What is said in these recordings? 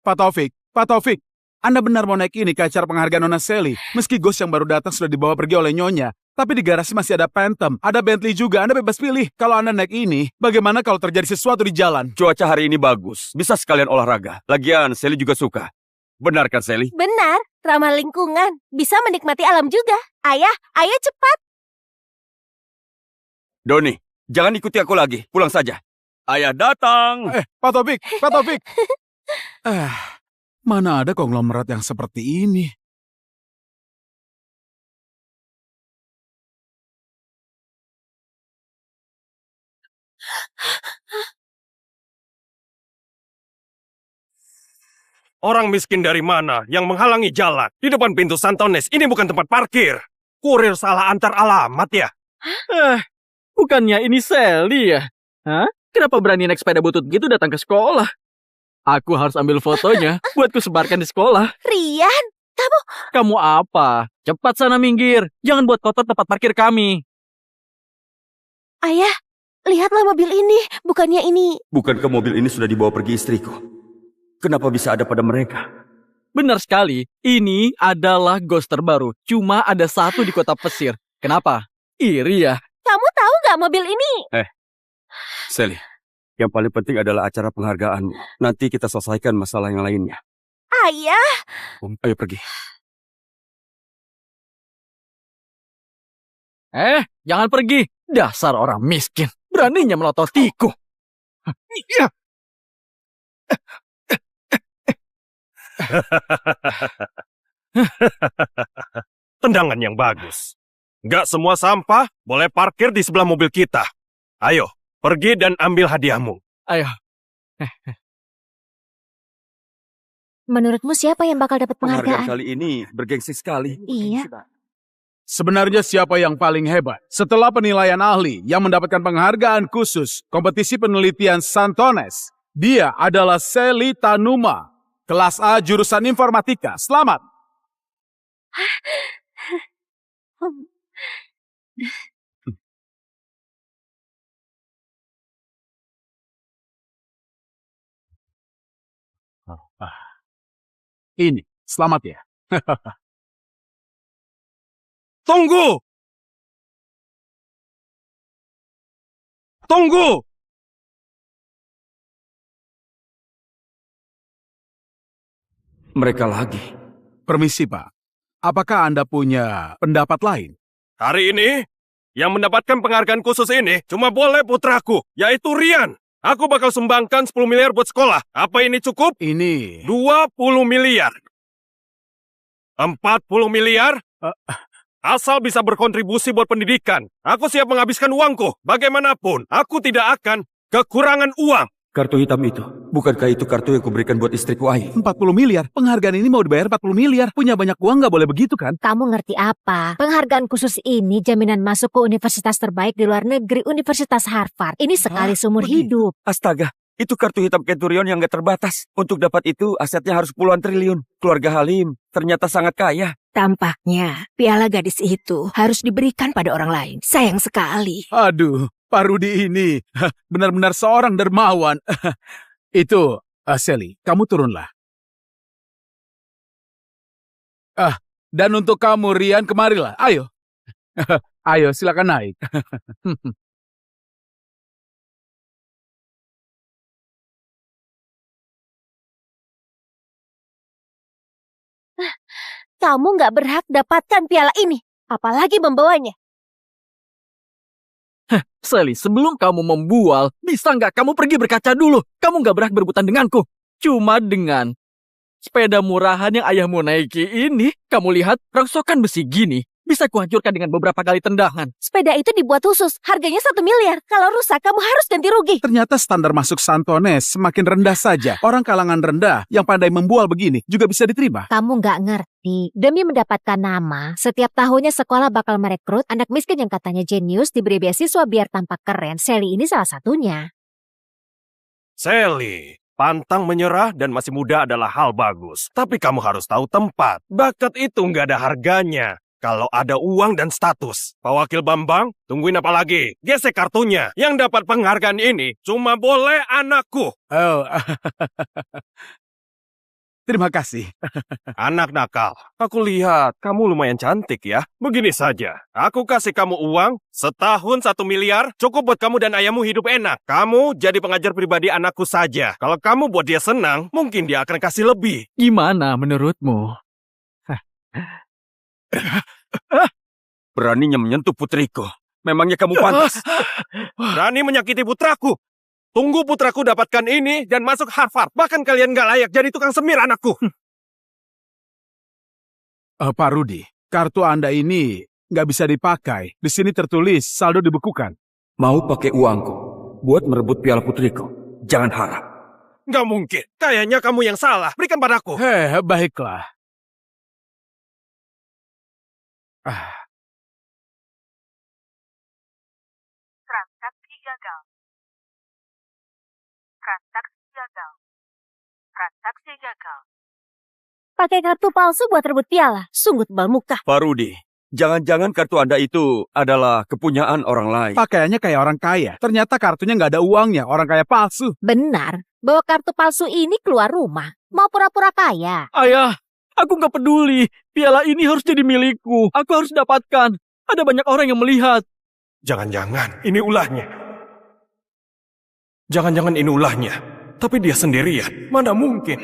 Pak Taufik, Anda benar mau naik ini ke acara penghargaan Nona Sally. Meski Ghost yang baru datang sudah dibawa pergi oleh Nyonya, tapi di garasi masih ada Phantom, ada Bentley juga. Anda bebas pilih. Kalau Anda naik ini, bagaimana kalau terjadi sesuatu di jalan? Cuaca hari ini bagus, bisa sekalian olahraga. Lagian Sally juga suka. Benar kan, Sally? Benar, ramah lingkungan. Bisa menikmati alam juga. Ayah, ayo cepat. Doni, jangan ikuti aku lagi. Pulang saja. Ayah datang. Pak Taufik, Pak Taufik. Mana ada konglomerat yang seperti ini? Orang miskin dari mana yang menghalangi jalan? Di depan pintu Santones, ini bukan tempat parkir. Kurir salah antar alamat ya? Bukannya ini Sally ya? Hah? Kenapa berani naik sepeda butut gitu datang ke sekolah? Aku harus ambil fotonya buat ku sebarkan di sekolah. Rian, Kamu apa? Cepat sana minggir. Jangan buat kotor tempat parkir kami. ayah, lihatlah mobil ini. Bukannya ini... Bukankah mobil ini sudah dibawa pergi istriku? Kenapa bisa ada pada mereka? Benar sekali. Ini adalah Ghost terbaru. Cuma ada satu di kota Pesir. Kenapa? Iri ya? Kamu tahu nggak mobil ini? Sally, yang paling penting adalah acara penghargaanmu. Nanti kita selesaikan masalah yang lainnya. Ayah, Ayo pergi. Jangan pergi. Dasar orang miskin. Beraninya melototiku. Tendangan yang bagus. Nggak semua sampah boleh parkir di sebelah mobil kita. Ayo, pergi dan ambil hadiahmu. Ayo. menurutmu siapa yang bakal dapat Penghargaan penghargaan? kali ini bergengsi sekali. Iya. Sebenarnya siapa yang paling hebat? Setelah penilaian ahli yang mendapatkan penghargaan khusus kompetisi penelitian Santones, dia adalah Sally Tanuma, kelas A jurusan informatika. Selamat! Ini, selamat ya. Tunggu! Tunggu! Mereka lagi. Permisi, Pak. Apakah Anda punya pendapat lain? Hari ini, yang mendapatkan penghargaan khusus ini cuma boleh putraku, yaitu Rian. Aku bakal sumbangkan 10 miliar buat sekolah. Apa ini cukup? Ini... 20 miliar. 40 miliar? Asal bisa berkontribusi buat pendidikan. Aku siap menghabiskan uangku. Bagaimanapun, aku tidak akan kekurangan uang. Kartu hitam itu, bukankah itu kartu yang kuberikan buat istriku Ai? 40 miliar? Penghargaan ini mau dibayar 40 miliar? Punya banyak uang nggak boleh begitu kan? Kamu ngerti apa? Penghargaan khusus ini jaminan masuk ke universitas terbaik di luar negeri, Universitas Harvard. Ini sekali seumur hidup. Astaga, itu kartu hitam Centurion yang gak terbatas. Untuk dapat itu, asetnya harus puluhan triliun. Keluarga Halim ternyata sangat kaya. Tampaknya piala gadis itu harus diberikan pada orang lain. Sayang sekali. Aduh, Pak Rudi ini benar-benar seorang dermawan. Itu, Sally, kamu turunlah. Dan untuk kamu, Rian, kemarilah. Ayo. Ayo, silakan naik. Kamu nggak berhak dapatkan piala ini, apalagi membawanya. Sally, sebelum kamu membual, bisa nggak kamu pergi berkaca dulu? Kamu nggak berhak berebutan denganku. Cuma dengan sepeda murahan yang ayahmu naiki ini, kamu lihat rongsokan besi gini, bisa kuhancurkan dengan beberapa kali tendangan. Sepeda itu dibuat khusus, harganya 1 miliar. Kalau rusak, kamu harus ganti rugi. Ternyata standar masuk Santones semakin rendah saja. Orang kalangan rendah yang pandai membual begini juga bisa diterima. Kamu nggak ngerti, demi mendapatkan nama, setiap tahunnya sekolah bakal merekrut anak miskin yang katanya jenius diberi beasiswa biar tampak keren. Sally ini salah satunya. Sally, pantang menyerah dan masih muda adalah hal bagus. Tapi kamu harus tahu tempat. Bakat itu nggak ada harganya kalau ada uang dan status. Pak Wakil Bambang, tungguin apa lagi? Gesek kartunya. Yang dapat penghargaan ini cuma boleh anakku. Oh, Terima kasih. Anak nakal, aku lihat kamu lumayan cantik ya. Begini saja, aku kasih kamu uang, setahun 1 miliar, cukup buat kamu dan ayahmu hidup enak. Kamu jadi pengajar pribadi anakku saja. Kalau kamu buat dia senang, mungkin dia akan kasih lebih. Gimana menurutmu? Beraninya menyentuh putriku. Memangnya kamu pantas? Berani menyakiti putraku. Tunggu putraku dapatkan ini dan masuk Harvard. Bahkan kalian gak layak jadi tukang semir anakku. Pak Rudi, kartu Anda ini nggak bisa dipakai. Di sini tertulis saldo dibekukan. Mau pakai uangku buat merebut piala putriku? Jangan harap. Gak mungkin. Kayaknya kamu yang salah. Berikan padaku. Baiklah. Transaksi gagal. Transaksi gagal. Transaksi gagal. Pakai kartu palsu buat rebut piala. Sungguh tebal muka. Pak Rudi, jangan-jangan kartu Anda itu adalah kepunyaan orang lain. Pakaiannya kayak orang kaya. Ternyata kartunya nggak ada uangnya. Orang kaya palsu. Benar. Bawa kartu palsu ini keluar rumah. Mau pura-pura kaya. Ayah, aku nggak peduli. Piala ini harus jadi milikku. Aku harus dapatkan. Ada banyak orang yang melihat. Jangan-jangan ini ulahnya. Jangan-jangan ini ulahnya. Tapi dia sendirian. Mana mungkin.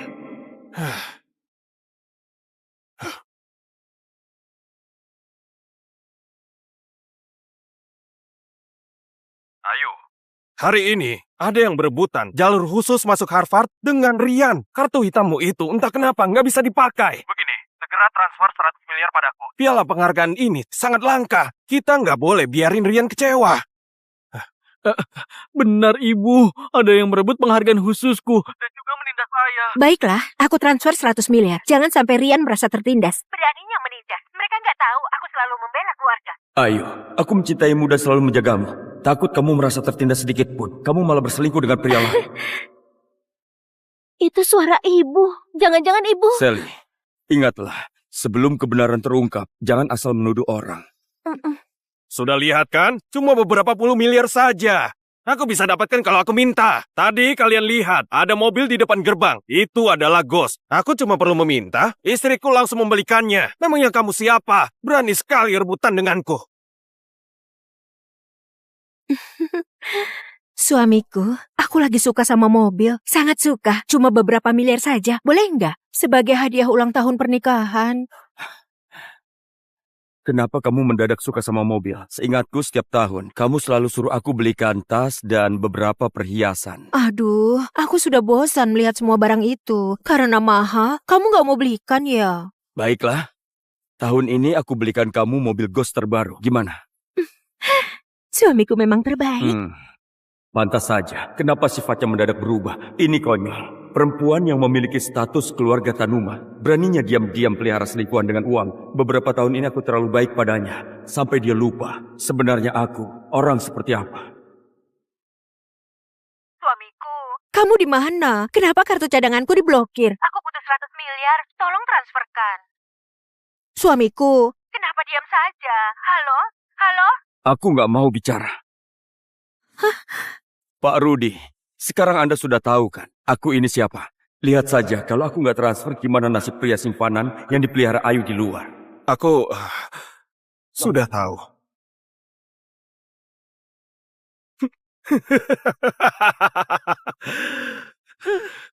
Ayo. Hari ini ada yang berebutan jalur khusus masuk Harvard dengan Rian. Kartu hitammu itu entah kenapa nggak bisa dipakai. Begini, segera transfer 100 miliar padaku. Piala penghargaan ini sangat langka. Kita nggak boleh biarin Rian kecewa. Benar, Ibu. Ada yang merebut penghargaan khususku. Dan juga menindas saya. Baiklah, aku transfer 100 miliar. Jangan sampai Rian merasa tertindas. Beraninya menindas. Mereka nggak tahu aku selalu membela keluarga. Ayo, aku mencintaimu dan selalu menjagamu. Takut kamu merasa tertindas sedikit pun. Kamu malah berselingkuh dengan pria lain. Itu suara ibu. Jangan-jangan ibu. Sally, ingatlah. Sebelum kebenaran terungkap, jangan asal menuduh orang. Sudah lihat kan? Cuma beberapa puluh miliar saja. Aku bisa dapatkan kalau aku minta. Tadi kalian lihat, ada mobil di depan gerbang. Itu adalah Ghost. Aku cuma perlu meminta, istriku langsung membelikannya. Memangnya kamu siapa? Berani sekali rebutan denganku. Suamiku, aku lagi suka sama mobil. Sangat suka. Cuma beberapa miliar saja. Boleh nggak? Sebagai hadiah ulang tahun pernikahan. Kenapa kamu mendadak suka sama mobil? Seingatku setiap tahun, kamu selalu suruh aku belikan tas dan beberapa perhiasan. Aduh, aku sudah bosan melihat semua barang itu. Karena mahal, kamu nggak mau belikan ya? Baiklah, tahun ini aku belikan kamu mobil Ghost terbaru. Gimana? Suamiku memang terbaik. Pantas saja. Kenapa sifatnya mendadak berubah? Ini konyol. Perempuan yang memiliki status keluarga Tanuma, beraninya diam-diam pelihara selingkuhan dengan uang. Beberapa tahun ini aku terlalu baik padanya, sampai dia lupa sebenarnya aku orang seperti apa. Suamiku, Kamu di mana? Kenapa kartu cadanganku diblokir? aku butuh 100 miliar. Tolong transferkan. Suamiku, Kenapa diam saja? Halo? Halo? Aku nggak mau bicara. Pak Rudi, sekarang Anda sudah tahu kan, aku ini siapa? Lihat saja, kalau aku nggak transfer, gimana nasib pria simpanan yang dipelihara Ayu di luar? Aku sudah tahu.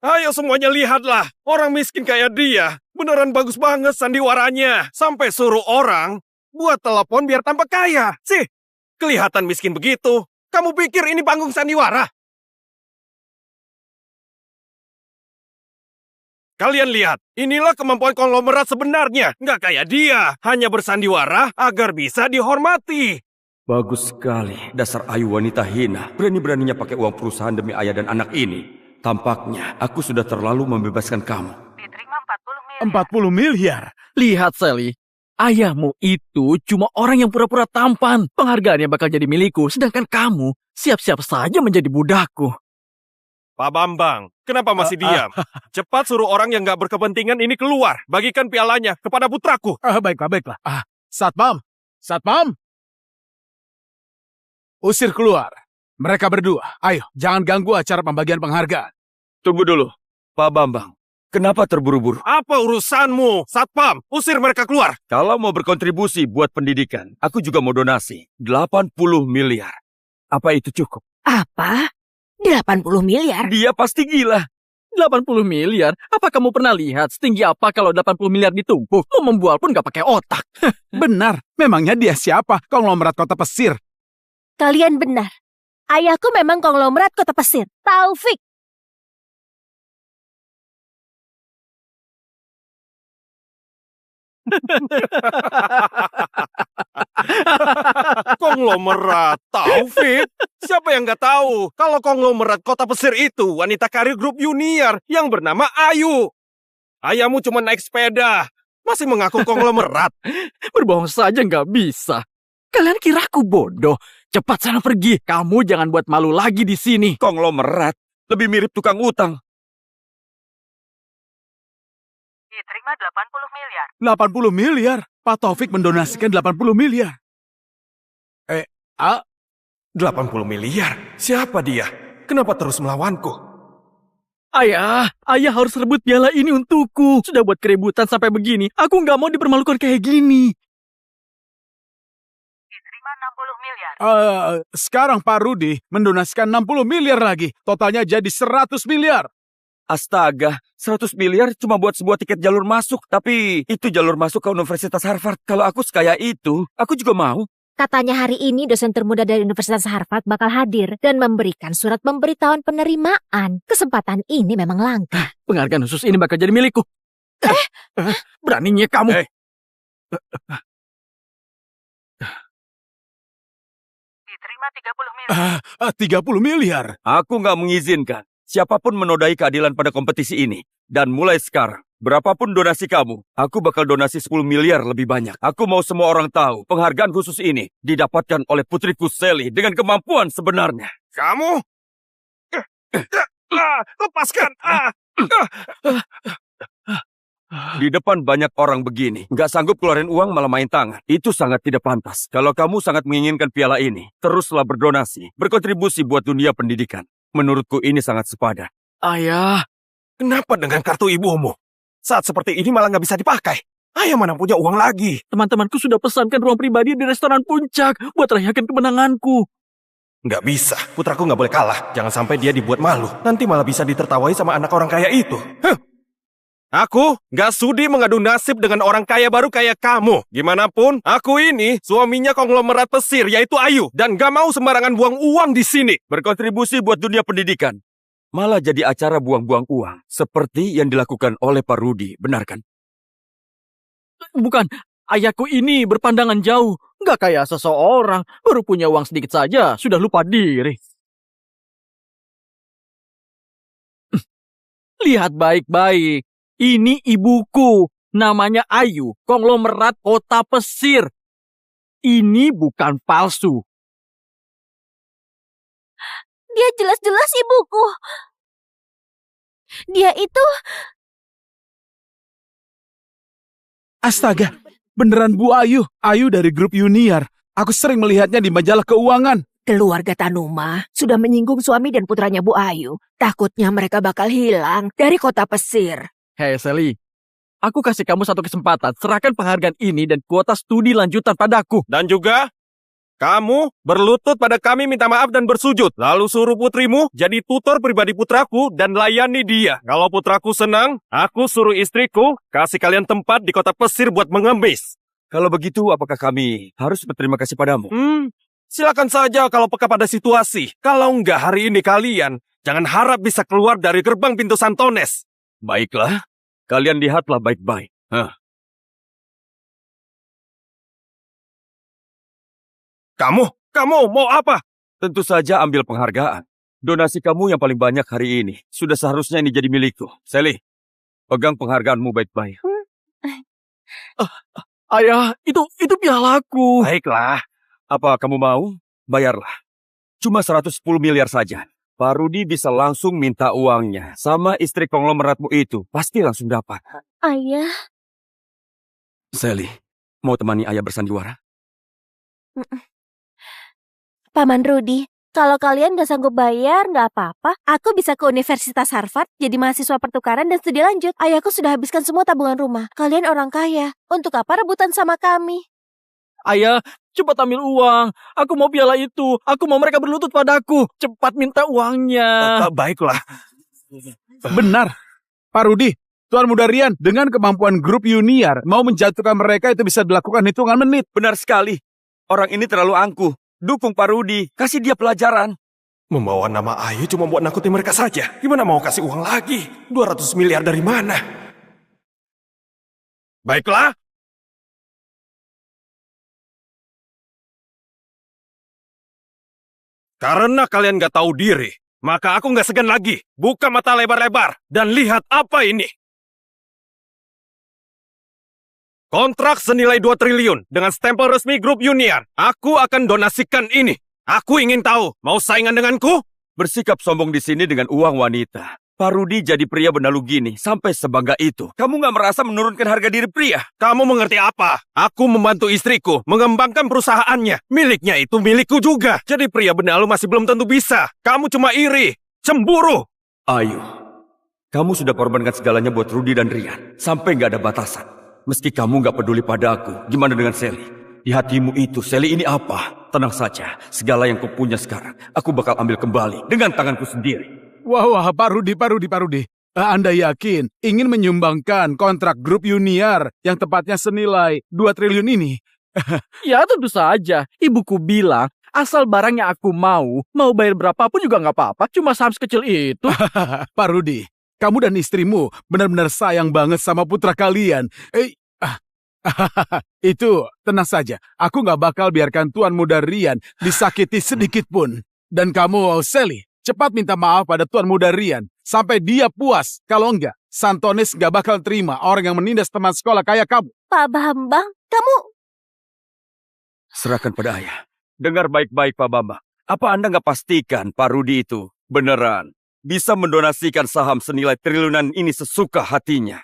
Ayo semuanya lihatlah, orang miskin kayak dia. Beneran bagus banget sandiwaranya. Sampai suruh orang buat telepon biar tampak kaya. Sih, kelihatan miskin begitu. Kamu pikir ini panggung sandiwara? Kalian lihat, inilah kemampuan konglomerat sebenarnya. Nggak kayak dia, hanya bersandiwara agar bisa dihormati. Bagus sekali, dasar Ayu wanita hina. Berani-beraninya pakai uang perusahaan demi ayah dan anak ini. Tampaknya aku sudah terlalu membebaskan kamu. Diterima 40 miliar. 40 miliar. Lihat, Sally. Ayahmu itu cuma orang yang pura-pura tampan. Penghargaannya bakal jadi milikku, sedangkan kamu siap-siap saja menjadi budakku. Pak Bambang, kenapa masih diam? Cepat suruh orang yang nggak berkepentingan ini keluar. Bagikan pialanya kepada putraku. Baiklah. Satpam. Usir keluar. Mereka berdua. Ayo, jangan ganggu acara pembagian penghargaan. Tunggu dulu, Pak Bambang. Kenapa terburu-buru? Apa urusanmu? Satpam, usir mereka keluar. Kalau mau berkontribusi buat pendidikan, aku juga mau donasi 80 miliar. Apa itu cukup? Apa? 80 miliar? Dia pasti gila. 80 miliar? Apa kamu pernah lihat setinggi apa kalau 80 miliar ditumpuk? Lo membual pun gak pakai otak. Benar, memangnya dia siapa? Konglomerat Kota Pesir. Kalian benar. Ayahku memang konglomerat Kota Pesir. Taufik. Konglomerat Taufik? Siapa yang nggak tahu kalau konglomerat Kota Pesir itu wanita karir grup junior yang bernama Ayu. Ayahmu cuma naik sepeda, masih mengaku konglomerat. Berbohong saja nggak bisa. Kalian kira aku bodoh? Cepat sana pergi. Kamu jangan buat malu lagi di sini. Konglomerat. Lebih mirip tukang utang. Diterima 80 miliar. 80 miliar? Pak Taufik mendonasikan 80 miliar. 80 miliar? Siapa dia? Kenapa terus melawanku? Ayah harus rebut piala ini untukku. Sudah buat keributan sampai begini. Aku nggak mau dipermalukan kayak gini. Diterima 60 miliar. Sekarang Pak Rudi mendonasikan 60 miliar lagi. Totalnya jadi 100 miliar. Astaga, 100 miliar cuma buat sebuah tiket jalur masuk. Tapi itu jalur masuk ke Universitas Harvard. Kalau aku sekaya itu, aku juga mau. Katanya hari ini dosen termuda dari Universitas Harvard bakal hadir dan memberikan surat pemberitahuan penerimaan. Kesempatan ini memang langka. Penghargaan khusus ini bakal jadi milikku. Beraninya kamu. Diterima 30 miliar. 30 miliar. Aku nggak mengizinkan siapapun menodai keadilan pada kompetisi ini. Dan mulai sekarang, berapapun donasi kamu, aku bakal donasi 10 miliar lebih banyak. Aku mau semua orang tahu, penghargaan khusus ini didapatkan oleh putriku Sally dengan kemampuan sebenarnya. Kamu? Lepaskan! Di depan banyak orang begini, nggak sanggup keluarin uang malah main tangan. Itu sangat tidak pantas. Kalau kamu sangat menginginkan piala ini, teruslah berdonasi, berkontribusi buat dunia pendidikan. Menurutku ini sangat sepadan. Ayah, Kenapa dengan kartu ibumu? Saat seperti ini malah nggak bisa dipakai. Ayah mana punya uang lagi? teman-temanku sudah pesankan ruang pribadi di restoran Puncak buat rayakan kemenanganku. Nggak bisa. Putraku nggak boleh kalah. Jangan sampai dia dibuat malu. Nanti malah bisa ditertawai sama anak orang kaya itu. Aku nggak sudi mengadu nasib dengan orang kaya baru kayak kamu. Gimanapun, aku ini suaminya konglomerat Pesir, yaitu Ayu. Dan nggak mau sembarangan buang uang di sini. Berkontribusi buat dunia pendidikan. Malah jadi acara buang-buang uang. Seperti yang dilakukan oleh Pak Rudi, benar kan? Bukan, ayahku ini berpandangan jauh. Nggak kayak seseorang. Baru punya uang sedikit saja, sudah lupa diri. Lihat baik-baik. Ini ibuku. Namanya Ayu, konglomerat Kota Pesir. Ini bukan palsu. Dia jelas-jelas ibuku. Dia itu... Astaga, beneran Bu Ayu. Ayu dari grup junior. Aku sering melihatnya di majalah keuangan. Keluarga Tanuma sudah menyinggung suami dan putranya Bu Ayu. Takutnya mereka bakal hilang dari Kota Pesir. Hei Sally, aku kasih kamu satu kesempatan. Serahkan penghargaan ini dan kuota studi lanjutan padaku. Dan juga, kamu berlutut pada kami minta maaf dan bersujud. Lalu suruh putrimu jadi tutor pribadi putraku dan layani dia. Kalau putraku senang, aku suruh istriku kasih kalian tempat di Kota Pesir buat mengemis. Kalau begitu, apakah kami harus berterima kasih padamu? Silakan saja kalau peka pada situasi. Kalau enggak hari ini kalian, jangan harap bisa keluar dari gerbang pintu Santones. Baiklah, kalian lihatlah baik-baik. Kamu mau apa? Tentu saja ambil penghargaan. Donasi kamu yang paling banyak hari ini. Sudah seharusnya ini jadi milikku. Sally, pegang penghargaanmu baik-baik. Ayah, itu pialaku. Baiklah. Apa kamu mau? Bayarlah. Cuma 110 miliar saja. Pak Rudi bisa langsung minta uangnya. Sama istri konglomeratmu itu. Pasti langsung dapat. Ayah... Sally, mau temani ayah bersandiwara? Paman Rudi, Kalau kalian gak sanggup bayar, gak apa-apa. Aku bisa ke Universitas Harvard, jadi mahasiswa pertukaran dan studi lanjut. Ayahku sudah habiskan semua tabungan rumah. Kalian orang kaya. Untuk apa rebutan sama kami? Ayah, cepat ambil uang. Aku mau piala itu. Aku mau mereka berlutut padaku. Cepat minta uangnya. Baiklah. Benar. Pak Rudi, Tuan Muda Rian, dengan kemampuan grup Junior, mau menjatuhkan mereka itu bisa dilakukan hitungan menit. Benar sekali. Orang ini terlalu angkuh. Dukung Pak Rudi. Kasih dia pelajaran. Membawa nama Ayu cuma buat nakutin mereka saja. Gimana mau kasih uang lagi? 200 miliar dari mana? Baiklah. Karena kalian gak tahu diri, maka aku gak segan lagi. Buka mata lebar-lebar dan lihat apa ini. Kontrak senilai 2 triliun dengan stempel resmi grup Junior. Aku akan donasikan ini. Aku ingin tahu, mau saingan denganku? Bersikap sombong di sini dengan uang wanita. Pak Rudi jadi pria benalu gini, sampai sebangga itu. Kamu nggak merasa menurunkan harga diri pria? Kamu mengerti apa? Aku membantu istriku mengembangkan perusahaannya. Miliknya itu milikku juga. Jadi pria benalu masih belum tentu bisa. Kamu cuma iri, cemburu. Ayu, kamu sudah korbankan segalanya buat Rudi dan Rian. Sampai nggak ada batasan. Meski kamu nggak peduli pada aku, gimana dengan Sally? Di hatimu itu, Sally ini apa? Tenang saja, segala yang kau punya sekarang, aku bakal ambil kembali dengan tanganku sendiri. Wah, Pak Rudi. Anda yakin ingin menyumbangkan kontrak grup Junior yang tepatnya senilai 2 triliun ini? Ya tentu saja. Ibuku bilang, asal barang yang aku mau bayar berapapun juga nggak apa-apa. Cuma saham sekecil itu. Pak Rudi, kamu dan istrimu benar-benar sayang banget sama putra kalian. Itu, tenang saja. Aku nggak bakal biarkan Tuan Muda Rian disakiti sedikit pun. Dan kamu, Sally, cepat minta maaf pada Tuan Muda Rian. Sampai dia puas. Kalau enggak, Santones nggak bakal terima orang yang menindas teman sekolah kayak kamu. Pak Bambang, kamu... Serahkan pada ayah. Dengar baik-baik Pak Bambang. Apa Anda nggak pastikan Pak Rudi itu beneran bisa mendonasikan saham senilai triliunan ini sesuka hatinya?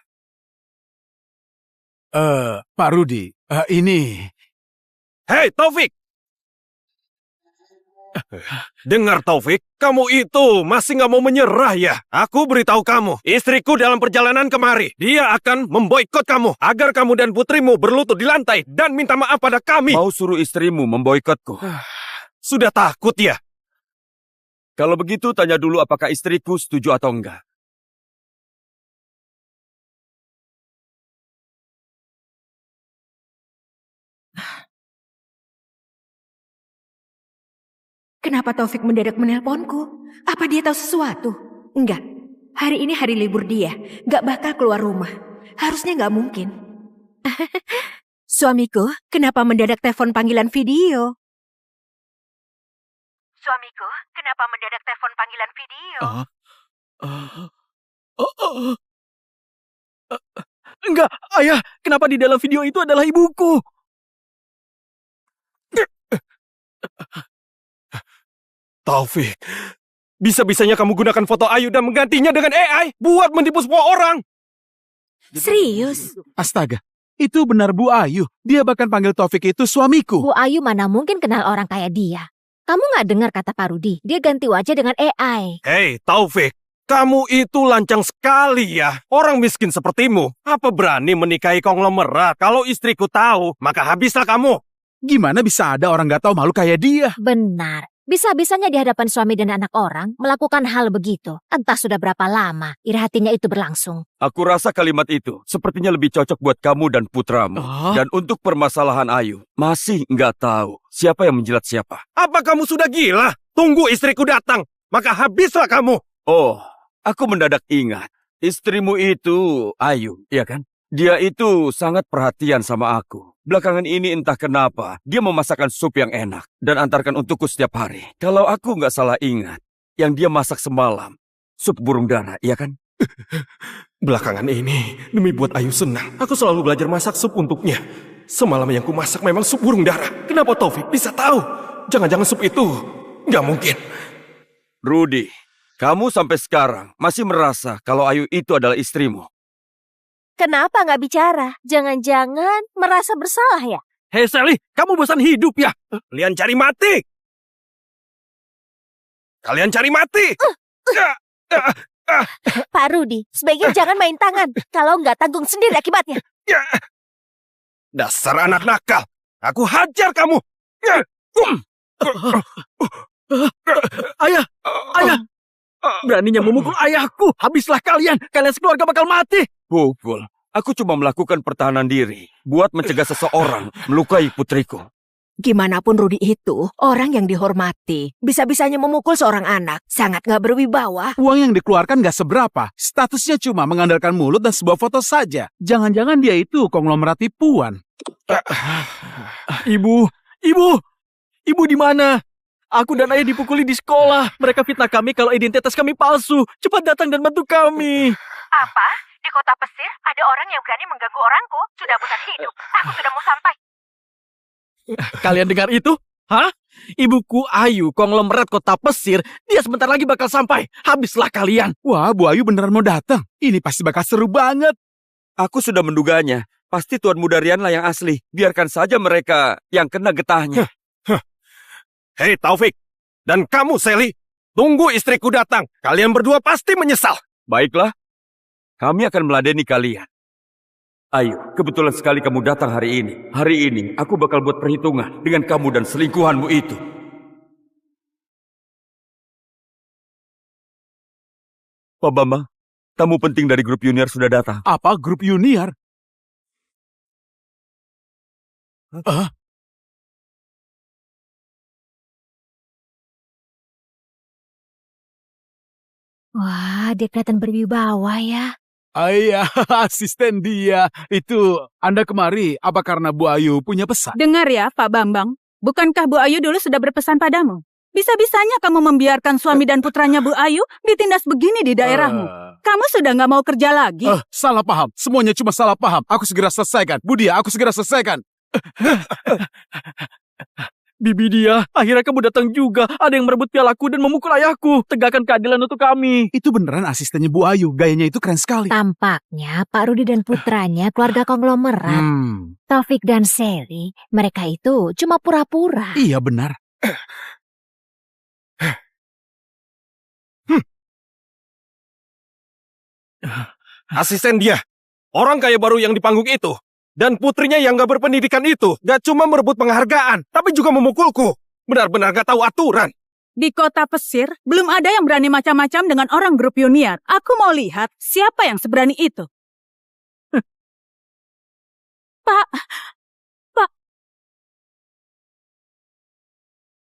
Pak Rudi, ini... Hei, Taufik! Dengar, Taufik, kamu itu masih gak mau menyerah ya? Aku beritahu kamu, istriku dalam perjalanan kemari, dia akan memboikot kamu, agar kamu dan putrimu berlutut di lantai dan minta maaf pada kami. Mau suruh istrimu memboikotku? Sudah takut ya? Kalau begitu, tanya dulu apakah istriku setuju atau enggak. Kenapa Taufik mendadak menelponku? Apa dia tahu sesuatu? Enggak. Hari ini hari libur dia. Gak bakal keluar rumah. Harusnya gak mungkin. Suamiku, kenapa mendadak telepon panggilan video? Suamiku, kenapa mendadak telepon panggilan video? Enggak, ayah. Kenapa di dalam video itu adalah ibuku? Taufik, bisa-bisanya kamu gunakan foto Ayu dan menggantinya dengan AI buat menipu semua orang. Serius? Astaga, itu benar Bu Ayu. Dia bahkan panggil Taufik itu suamiku. Bu Ayu mana mungkin kenal orang kayak dia. Kamu nggak dengar kata Pak Rudi? Dia ganti wajah dengan AI. Hei, Taufik, kamu itu lancang sekali ya. Orang miskin sepertimu, apa berani menikahi konglomerat? Kalau istriku tahu, maka habislah kamu. Gimana bisa ada orang nggak tahu malu kayak dia? Benar. Bisa-bisanya di hadapan suami dan anak orang melakukan hal begitu. Entah sudah berapa lama iri hatinya itu berlangsung. Aku rasa kalimat itu sepertinya lebih cocok buat kamu dan putramu. Dan untuk permasalahan Ayu, masih nggak tahu siapa yang menjilat siapa. Apa kamu sudah gila? Tunggu istriku datang, maka habislah kamu. Oh, aku mendadak ingat. Istrimu itu Ayu, iya kan? Dia itu sangat perhatian sama aku. Belakangan ini entah kenapa, dia memasakkan sup yang enak dan antarkan untukku setiap hari. Kalau aku nggak salah ingat, yang dia masak semalam, sup burung dara, iya kan? Belakangan ini, demi buat Ayu senang, aku selalu belajar masak sup untuknya. Semalam yang ku masak memang sup burung dara. Kenapa Taufik bisa tahu? Jangan-jangan sup itu nggak mungkin. Rudi, kamu sampai sekarang masih merasa kalau Ayu itu adalah istrimu. Kenapa nggak bicara? Jangan-jangan merasa bersalah ya? Hei Sally, kamu bosan hidup ya? Kalian cari mati. Kalian cari mati. Pak Rudi, sebaiknya jangan main tangan. Kalau nggak tanggung sendiri akibatnya. Dasar anak nakal. Aku hajar kamu. Ayah! Ayah! Beraninya memukul ayahku. Habislah kalian. Kalian sekeluarga bakal mati. Pukul. Aku cuma melakukan pertahanan diri buat mencegah seseorang melukai putriku. Gimana pun Rudi itu, orang yang dihormati. Bisa-bisanya memukul seorang anak. Sangat gak berwibawa. Uang yang dikeluarkan gak seberapa. Statusnya cuma mengandalkan mulut dan sebuah foto saja. Jangan-jangan dia itu konglomerat tipuan. Ibu! Ibu di mana? Aku dan ayah dipukuli di sekolah. Mereka fitnah kami kalau identitas kami palsu. Cepat datang dan bantu kami. Apa? Di kota pesir ada orang yang berani mengganggu orangku. Sudah bosan hidup. Aku sudah mau sampai. Kalian dengar itu? Hah? Ibuku Ayu, konglomerat kota pesir. Dia sebentar lagi bakal sampai. Habislah kalian. Wah, Bu Ayu beneran mau datang. Ini pasti bakal seru banget. Aku sudah menduganya. Pasti Tuan Muda Rianlah yang asli. Biarkan saja mereka yang kena getahnya. Hei Taufik. Dan kamu Sally. Tunggu istriku datang. Kalian berdua pasti menyesal. Baiklah. Kami akan meladeni kalian. Ayo, kebetulan sekali kamu datang hari ini. Hari ini, aku bakal buat perhitungan dengan kamu dan selingkuhanmu itu. Pak Bambang, tamu penting dari grup junior sudah datang. Apa grup junior? Wah, dia kelihatan berwibawa ya. Ayah, asisten dia. Itu, Anda kemari, apa karena Bu Ayu punya pesan? Dengar ya, Pak Bambang. Bukankah Bu Ayu dulu sudah berpesan padamu? Bisa-bisanya kamu membiarkan suami dan putranya Bu Ayu ditindas begini di daerahmu. Kamu sudah nggak mau kerja lagi. Salah paham. Semuanya cuma salah paham. Aku segera selesaikan. Budia, aku segera selesaikan. Bibi dia, akhirnya kamu datang juga. Ada yang merebut pialaku dan memukul ayahku. Tegakkan keadilan untuk kami. Itu beneran asistennya Bu Ayu. Gayanya itu keren sekali. Tampaknya Pak Rudi dan putranya keluarga konglomerat. Taufik dan Sally, mereka itu cuma pura-pura. Iya benar. Asisten dia. Orang kaya baru yang di panggung itu. Dan putrinya yang gak berpendidikan itu gak cuma merebut penghargaan, tapi juga memukulku. Benar-benar gak tahu aturan. Di kota pesir, belum ada yang berani macam-macam dengan orang grup junior. Aku mau lihat siapa yang seberani itu. Pak.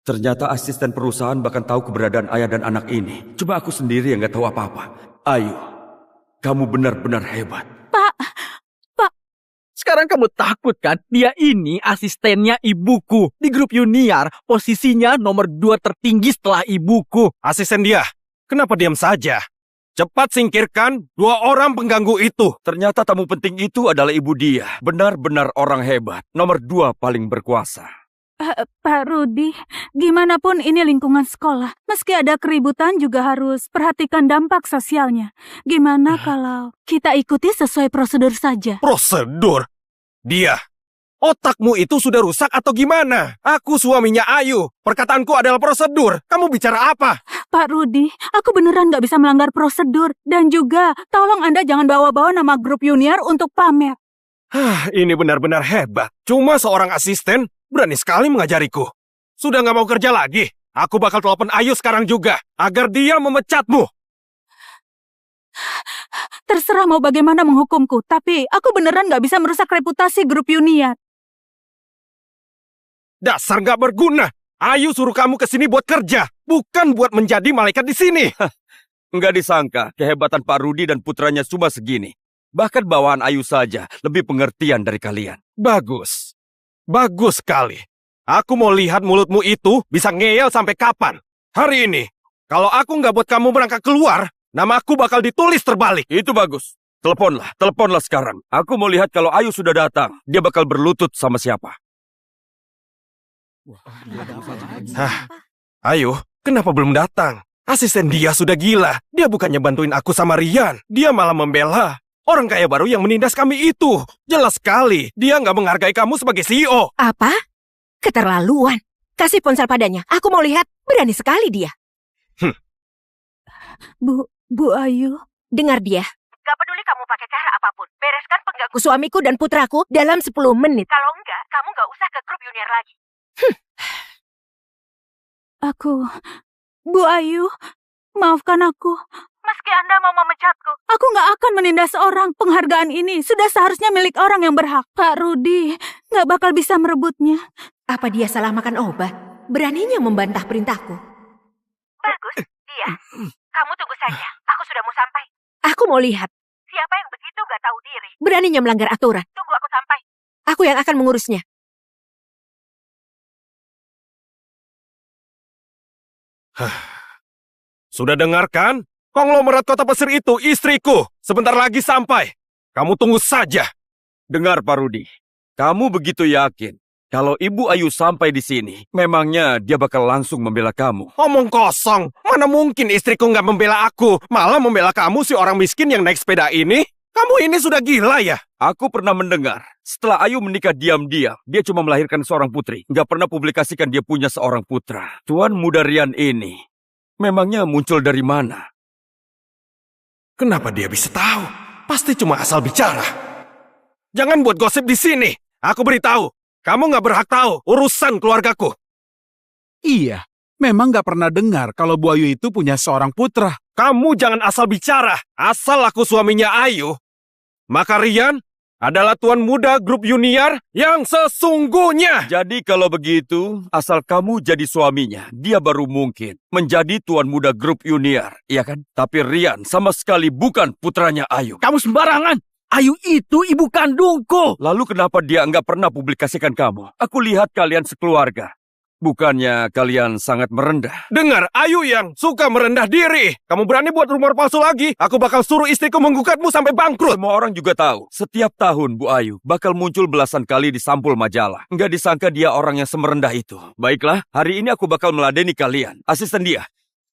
Ternyata asisten perusahaan bahkan tahu keberadaan ayah dan anak ini. Cuma aku sendiri yang gak tahu apa-apa. Ayu, kamu benar-benar hebat. Pak. Sekarang kamu takut kan? Dia ini asistennya ibuku. Di grup junior, posisinya nomor 2 tertinggi setelah ibuku. Asisten dia, kenapa diam saja? Cepat singkirkan 2 orang pengganggu itu. Ternyata tamu penting itu adalah ibu dia. Benar-benar orang hebat. Nomor 2 paling berkuasa. Pak Rudi, gimana pun ini lingkungan sekolah. Meski ada keributan juga harus perhatikan dampak sosialnya. Gimana kalau kita ikuti sesuai prosedur saja? Prosedur? Dia, otakmu itu sudah rusak atau gimana? Aku suaminya Ayu. Perkataanku adalah prosedur. Kamu bicara apa? Pak Rudi, aku beneran gak bisa melanggar prosedur. Dan juga, tolong Anda jangan bawa-bawa nama grup junior untuk pamer. Ini benar-benar hebat. Cuma seorang asisten berani sekali mengajariku. Sudah gak mau kerja lagi? Aku bakal telepon Ayu sekarang juga, agar dia memecatmu. Terserah mau bagaimana menghukumku, tapi aku beneran gak bisa merusak reputasi grup junior. Dasar gak berguna. Ayu suruh kamu ke sini buat kerja, bukan buat menjadi malaikat di sini. Enggak disangka, kehebatan Pak Rudi dan putranya cuma segini. Bahkan bawaan Ayu saja lebih pengertian dari kalian. Bagus. Bagus sekali. Aku mau lihat mulutmu itu bisa ngeyel sampai kapan. Hari ini, kalau aku nggak buat kamu berangkat keluar, namaku bakal ditulis terbalik. Itu bagus. Teleponlah sekarang. Aku mau lihat kalau Ayu sudah datang, dia bakal berlutut sama siapa. Ayu, kenapa belum datang? Asisten dia sudah gila. Dia bukannya bantuin aku sama Rian. Dia malah membela orang kaya baru yang menindas kami itu. Jelas sekali, dia nggak menghargai kamu sebagai CEO. Apa? Keterlaluan. Kasih ponsel padanya. Aku mau lihat. Berani sekali dia. Bu Ayu. Dengar dia. Gak peduli kamu pakai cara apapun, bereskan pengganggu. Suamiku dan putraku dalam 10 menit. Kalau enggak, kamu gak usah ke grup junior lagi. Bu Ayu, maafkan aku. Meski Anda mau memecatku. Aku nggak akan menindas orang. Penghargaan ini sudah seharusnya milik orang yang berhak. Pak Rudi nggak bakal bisa merebutnya. Apa dia salah makan obat? Beraninya membantah perintahku. Bagus, iya. Kamu tunggu saja, aku sudah mau sampai. Aku mau lihat. Siapa yang begitu gak tahu diri? Beraninya melanggar aturan. Tunggu aku sampai. Aku yang akan mengurusnya. Sudah dengarkan? Konglomerat kota pesir itu istriku. Sebentar lagi sampai. Kamu tunggu saja. Dengar Pak Rudi, kamu begitu yakin kalau Ibu Ayu sampai di sini, memangnya dia bakal langsung membela kamu? Omong kosong. Mana mungkin istriku nggak membela aku. Malah membela kamu si orang miskin yang naik sepeda ini. Kamu ini sudah gila ya? Aku pernah mendengar, setelah Ayu menikah diam-diam, dia cuma melahirkan seorang putri. Nggak pernah publikasikan dia punya seorang putra. Tuan muda Rian ini, memangnya muncul dari mana? Kenapa dia bisa tahu? Pasti cuma asal bicara. Jangan buat gosip di sini. Aku beritahu, kamu nggak berhak tahu urusan keluargaku. Iya, memang nggak pernah dengar kalau Bu Ayu itu punya seorang putra. Kamu jangan asal bicara. Asal aku suaminya Ayu, maka Rian adalah tuan muda grup junior yang sesungguhnya. Jadi kalau begitu, asal kamu jadi suaminya, dia baru mungkin menjadi tuan muda grup junior, iya kan? Tapi Rian sama sekali bukan putranya Ayu. Kamu sembarangan. Ayu itu ibu kandungku. Lalu kenapa dia nggak pernah publikasikan kamu? Aku lihat kalian sekeluarga. Bukannya kalian sangat merendah? Dengar, Ayu yang suka merendah diri. Kamu berani buat rumor palsu lagi? Aku bakal suruh istriku menggugatmu sampai bangkrut. Semua orang juga tahu, setiap tahun Bu Ayu bakal muncul belasan kali di sampul majalah. Nggak disangka dia orang yang semerendah itu. Baiklah, hari ini aku bakal meladeni kalian. Asisten dia,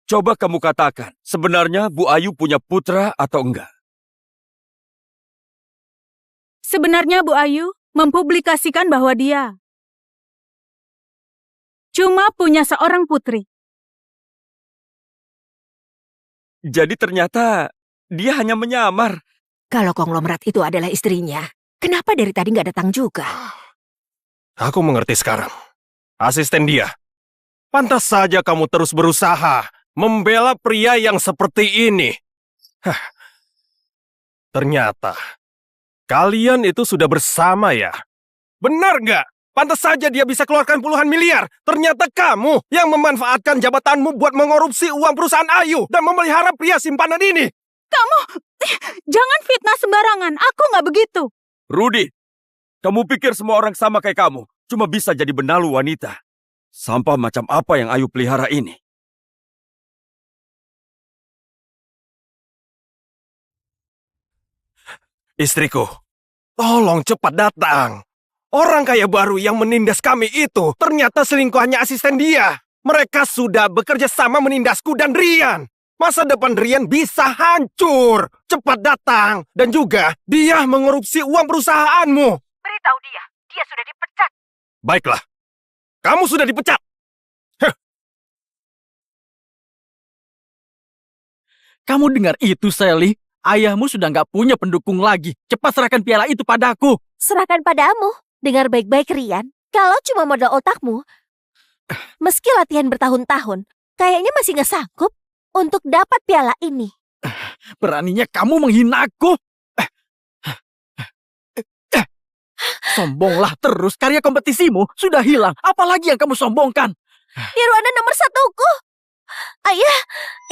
coba kamu katakan, sebenarnya Bu Ayu punya putra atau enggak? Sebenarnya Bu Ayu mempublikasikan bahwa dia cuma punya seorang putri. Jadi ternyata dia hanya menyamar. Kalau konglomerat itu adalah istrinya, kenapa dari tadi nggak datang juga? Aku mengerti sekarang. Asisten dia. Pantas saja kamu terus berusaha membela pria yang seperti ini. Ternyata kalian itu sudah bersama ya? Benar nggak? Pantas saja dia bisa keluarkan puluhan miliar. Ternyata kamu yang memanfaatkan jabatanmu buat mengorupsi uang perusahaan Ayu dan memelihara pria simpanan ini. Kamu, jangan fitnah sembarangan. Aku nggak begitu. Rudi, kamu pikir semua orang sama kayak kamu? Cuma bisa jadi benalu wanita. Sampah macam apa yang Ayu pelihara ini? Istriku, tolong cepat datang. Orang kaya baru yang menindas kami itu ternyata selingkuhannya asisten dia. Mereka sudah bekerja sama menindasku dan Rian. Masa depan Rian bisa hancur. Cepat datang. Dan juga dia mengorupsi uang perusahaanmu. Beritahu dia, dia sudah dipecat. Baiklah, kamu sudah dipecat. Kamu dengar itu, Sally? Ayahmu sudah nggak punya pendukung lagi. Cepat serahkan piala itu padaku. Serahkan padamu. Dengar baik-baik, Rian. Kalau cuma modal otakmu, meski latihan bertahun-tahun, kayaknya masih nggak sanggup untuk dapat piala ini. Beraninya kamu menghinaku. Sombonglah terus, karya kompetisimu sudah hilang. Apalagi yang kamu sombongkan? Nirwana nomor 1-ku. Ayah,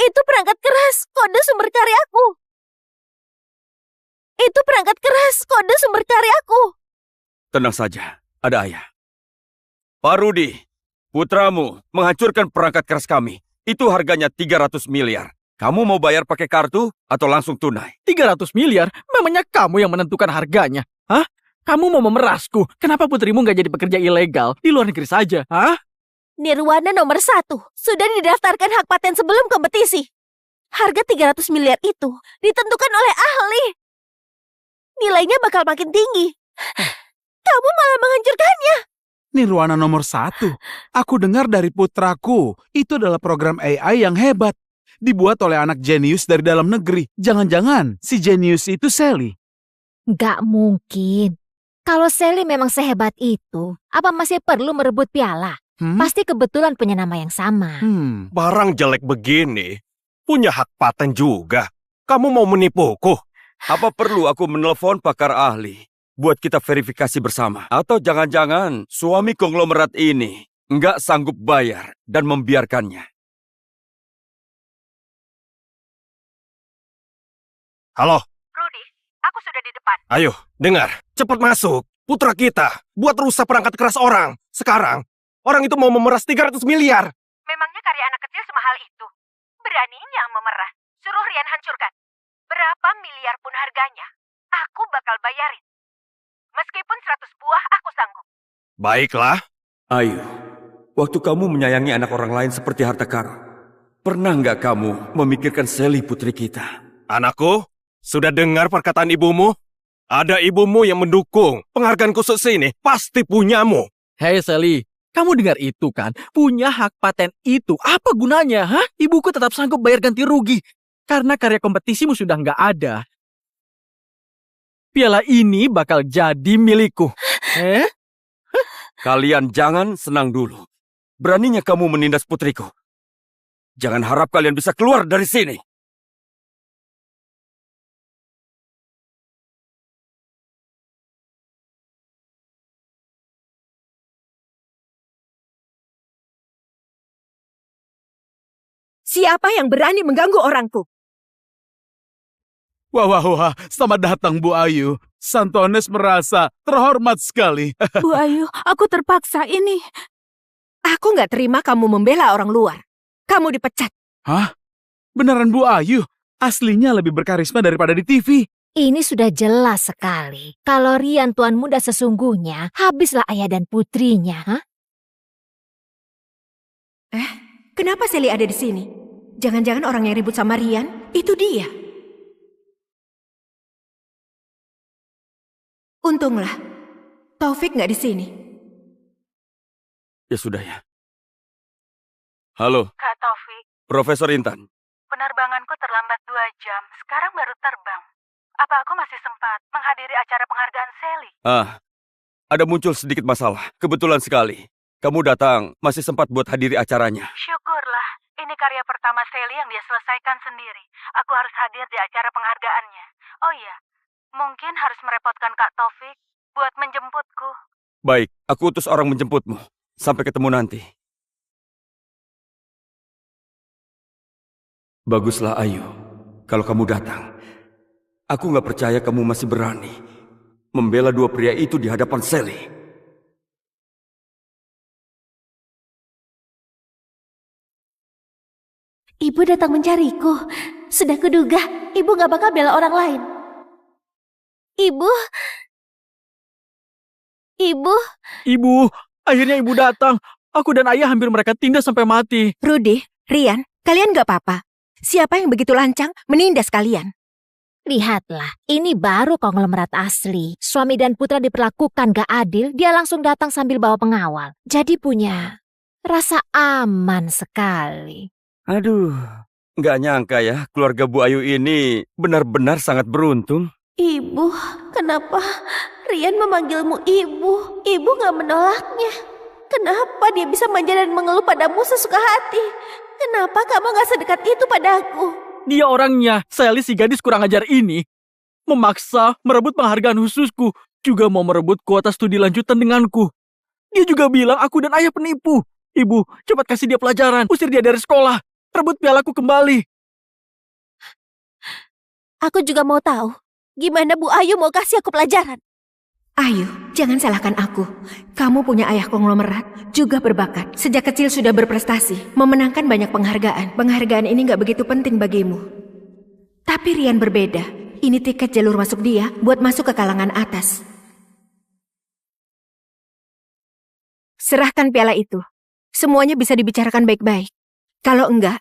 itu perangkat keras kode sumber karyaku. Itu perangkat keras kode sumber karyaku. Tenang saja, ada ayah. Pak Rudi, putramu menghancurkan perangkat keras kami. Itu harganya 300 miliar. Kamu mau bayar pakai kartu atau langsung tunai? 300 miliar? Memangnya kamu yang menentukan harganya? Hah? Kamu mau memerasku? Kenapa putrimu nggak jadi pekerja ilegal di luar negeri saja? Hah? Nirwana nomor 1 sudah didaftarkan hak paten sebelum kompetisi. Harga 300 miliar itu ditentukan oleh ahli. Nilainya bakal makin tinggi. Kamu malah menghancurkannya. Nirwana nomor 1. Aku dengar dari putraku, itu adalah program AI yang hebat. Dibuat oleh anak jenius dari dalam negeri. Jangan-jangan si jenius itu Sally. Gak mungkin. Kalau Sally memang sehebat itu, apa masih perlu merebut piala? Pasti kebetulan punya nama yang sama. Barang jelek begini, punya hak paten juga. Kamu mau menipuku? Apa perlu aku menelpon pakar ahli buat kita verifikasi bersama? Atau jangan-jangan suami konglomerat ini nggak sanggup bayar dan membiarkannya? Halo? Rudy, aku sudah di depan. Ayo, dengar. Cepat masuk. Putra kita buat rusak perangkat keras orang. Sekarang, orang itu mau memeras 300 miliar. Memangnya karya anak kecil semahal itu? Beraninya memerah. Suruh Rian hancurkan. Berapa miliar pun harganya, aku bakal bayarin. Meskipun 100 buah, aku sanggup. Baiklah. Ayo, waktu kamu menyayangi anak orang lain seperti harta karun, pernah nggak kamu memikirkan Sally putri kita? Anakku, sudah dengar perkataan ibumu? Ada ibumu yang mendukung. Penghargaan khusus ini pasti punyamu. Hei Sally, kamu dengar itu kan? Punya hak paten itu. Apa gunanya? Ibuku tetap sanggup bayar ganti rugi. Karena karya kompetisimu sudah nggak ada. Piala ini bakal jadi milikku. Kalian jangan senang dulu. Beraninya kamu menindas putriku. Jangan harap kalian bisa keluar dari sini. Siapa yang berani mengganggu orangku? Wah, selamat datang Bu Ayu. Santones merasa terhormat sekali. Bu Ayu, aku terpaksa ini. Aku nggak terima kamu membela orang luar. Kamu dipecat. Hah? Beneran Bu Ayu? Aslinya lebih berkarisma daripada di TV. Ini sudah jelas sekali. Kalau Rian tuan muda sesungguhnya, habislah ayah dan putrinya. Kenapa Sally ada di sini? Jangan-jangan orang yang ribut sama Rian, itu dia. Untunglah, Taufik nggak di sini. Ya sudah ya. Halo, Kak Taufik, Profesor Intan. penerbanganku terlambat 2 jam. Sekarang baru terbang. Apa aku masih sempat menghadiri acara penghargaan Sally? Ada muncul sedikit masalah. Kebetulan sekali. Kamu datang, masih sempat buat hadiri acaranya. Syukurlah, ini karya pertama Sally yang dia selesaikan sendiri. Aku harus hadir di acara penghargaannya. Oh iya, mungkin harus merepotkan Kak Taufik buat menjemputku. Baik, aku utus orang menjemputmu. Sampai ketemu nanti. Baguslah Ayu, kalau kamu datang. Aku nggak percaya kamu masih berani membela dua pria itu di hadapan Sally. Ibu datang mencariku. Sudah kuduga, ibu gak bakal bela orang lain. Ibu. Ibu, akhirnya ibu datang. Aku dan ayah hampir mereka tindas sampai mati. Rudy, Rian, kalian nggak apa-apa. Siapa yang begitu lancang menindas kalian? Lihatlah, ini baru konglomerat asli. Suami dan putra diperlakukan gak adil, dia langsung datang sambil bawa pengawal. Jadi punya rasa aman sekali. Aduh, nggak nyangka ya keluarga Bu Ayu ini benar-benar sangat beruntung. Ibu, kenapa Rian memanggilmu ibu? Ibu gak menolaknya. Kenapa dia bisa manja dan mengeluh padamu sesuka hati? Kenapa kamu gak sedekat itu padaku? Dia orangnya, Sally si gadis kurang ajar ini, memaksa merebut penghargaan khususku, juga mau merebut kuota studi lanjutan denganku. Dia juga bilang aku dan ayah penipu. Ibu, cepat kasih dia pelajaran, usir dia dari sekolah, rebut pialaku kembali. Aku juga mau tahu, gimana Bu Ayu mau kasih aku pelajaran? Ayu, jangan salahkan aku. Kamu punya ayah konglomerat, juga berbakat. Sejak kecil sudah berprestasi, memenangkan banyak penghargaan. Penghargaan ini gak begitu penting bagimu. Tapi Rian berbeda. Ini tiket jalur masuk dia buat masuk ke kalangan atas. Serahkan piala itu. Semuanya bisa dibicarakan baik-baik. Kalau enggak,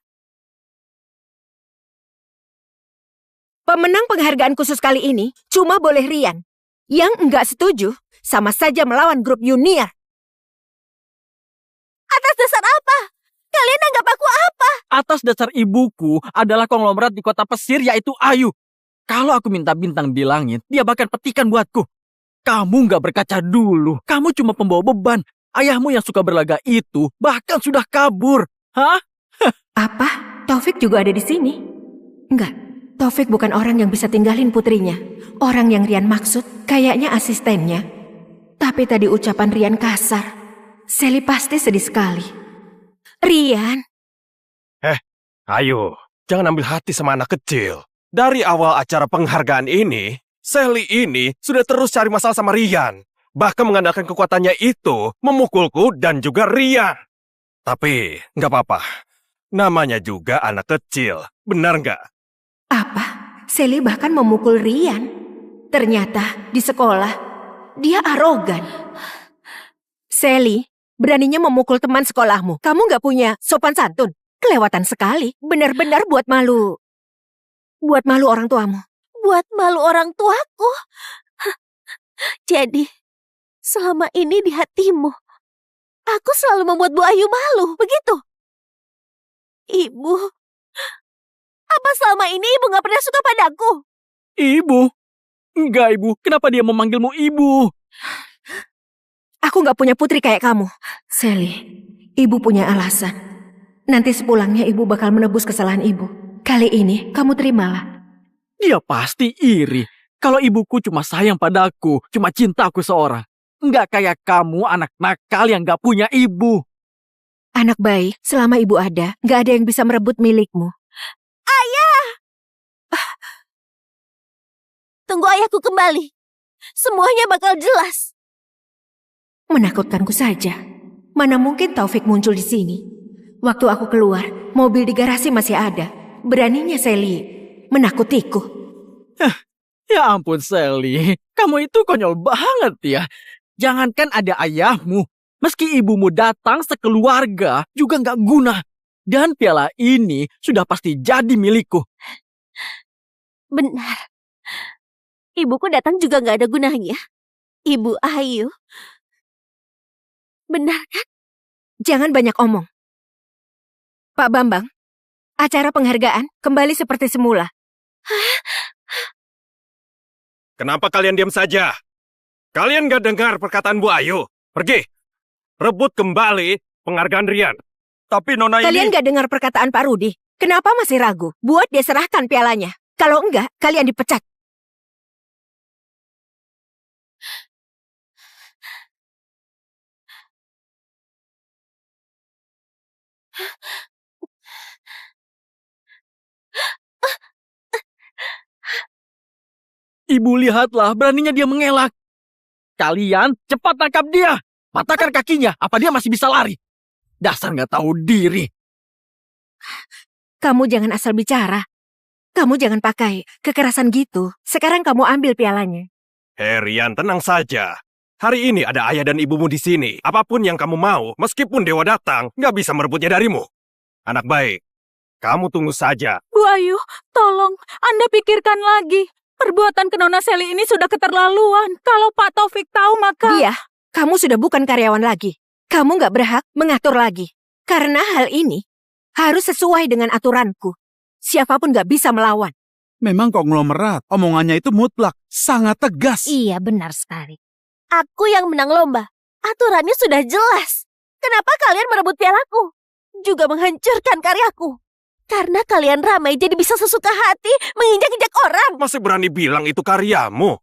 pemenang penghargaan khusus kali ini cuma boleh Rian. Yang enggak setuju sama saja melawan grup Junior. Atas dasar apa? Kalian anggap aku apa? Atas dasar ibuku adalah konglomerat di kota pesir yaitu Ayu. Kalau aku minta bintang di langit, dia bahkan petikan buatku. Kamu nggak berkaca dulu. Kamu cuma pembawa beban. Ayahmu yang suka berlaga itu bahkan sudah kabur. Hah? Apa? Taufik juga ada di sini? Enggak. Taufik bukan orang yang bisa tinggalin putrinya. Orang yang Rian maksud kayaknya asistennya. Tapi tadi ucapan Rian kasar. Sally pasti sedih sekali. Rian, Ayo, jangan ambil hati sama anak kecil. Dari awal acara penghargaan ini, Sally ini sudah terus cari masalah sama Rian. Bahkan mengandalkan kekuatannya itu memukulku dan juga Rian. Tapi nggak apa-apa. Namanya juga anak kecil. Benar nggak? Apa? Sally bahkan memukul Rian. Ternyata di sekolah dia arogan. Sally, beraninya memukul teman sekolahmu. Kamu nggak punya sopan santun. Kelewatan sekali. Benar-benar buat malu. Buat malu orang tuamu. buat malu orang tuaku. Jadi, selama ini di hatimu, aku selalu membuat Bu Ayu malu, begitu? Ibu, apa selama ini ibu gak pernah suka padaku? Ibu? Enggak, Ibu. Kenapa dia memanggilmu Ibu? Aku gak punya putri kayak kamu. Sally, ibu punya alasan. Nanti sepulangnya ibu bakal menebus kesalahan ibu. Kali ini kamu terimalah. Dia pasti iri. Kalau ibuku cuma sayang padaku, cuma cinta aku seorang. Enggak kayak kamu anak nakal yang gak punya ibu. Anak baik, selama ibu ada, gak ada yang bisa merebut milikmu. Ayah! Tunggu ayahku kembali. Semuanya bakal jelas. Menakutkanku saja. Mana mungkin Taufik muncul di sini. Waktu aku keluar, mobil di garasi masih ada. Beraninya Sally menakutiku. Ya ampun Sally, kamu itu konyol banget ya. Jangankan ada ayahmu, meski ibumu datang sekeluarga juga gak guna. Dan piala ini sudah pasti jadi milikku. Benar. Ibuku datang juga gak ada gunanya. Ibu Ayu. Benar kan? Jangan banyak omong. Pak Bambang, acara penghargaan kembali seperti semula. Kenapa kalian diam saja? Kalian gak dengar perkataan Bu Ayu? Pergi. Rebut kembali penghargaan Rian. Tapi Nona ini... Kalian gak dengar perkataan Pak Rudi? Kenapa masih ragu? Buat dia serahkan pialanya. Kalau enggak, kalian dipecat. Ibu lihatlah, beraninya dia mengelak. Kalian cepat tangkap dia. Patahkan kakinya, apa dia masih bisa lari? Dasar gak tahu diri. Kamu jangan asal bicara. Kamu jangan pakai kekerasan gitu. Sekarang kamu ambil pialanya. Hei Rian, tenang saja. Hari ini ada ayah dan ibumu di sini. Apapun yang kamu mau, meskipun dewa datang, gak bisa merebutnya darimu. Anak baik, kamu tunggu saja. Bu Ayu, tolong, Anda pikirkan lagi. Perbuatan ke Nona Sally ini sudah keterlaluan. Kalau Pak Taufik tahu maka... Dia, kamu sudah bukan karyawan lagi. Kamu gak berhak mengatur lagi. Karena hal ini harus sesuai dengan aturanku. Siapapun gak bisa melawan. Memang konglomerat, omongannya itu mutlak, sangat tegas. Iya, benar sekali. Aku yang menang lomba. Aturannya sudah jelas. Kenapa kalian merebut pialaku? Juga menghancurkan karyaku. Karena kalian ramai jadi bisa sesuka hati menginjak-injak orang. Masih berani bilang itu karyamu?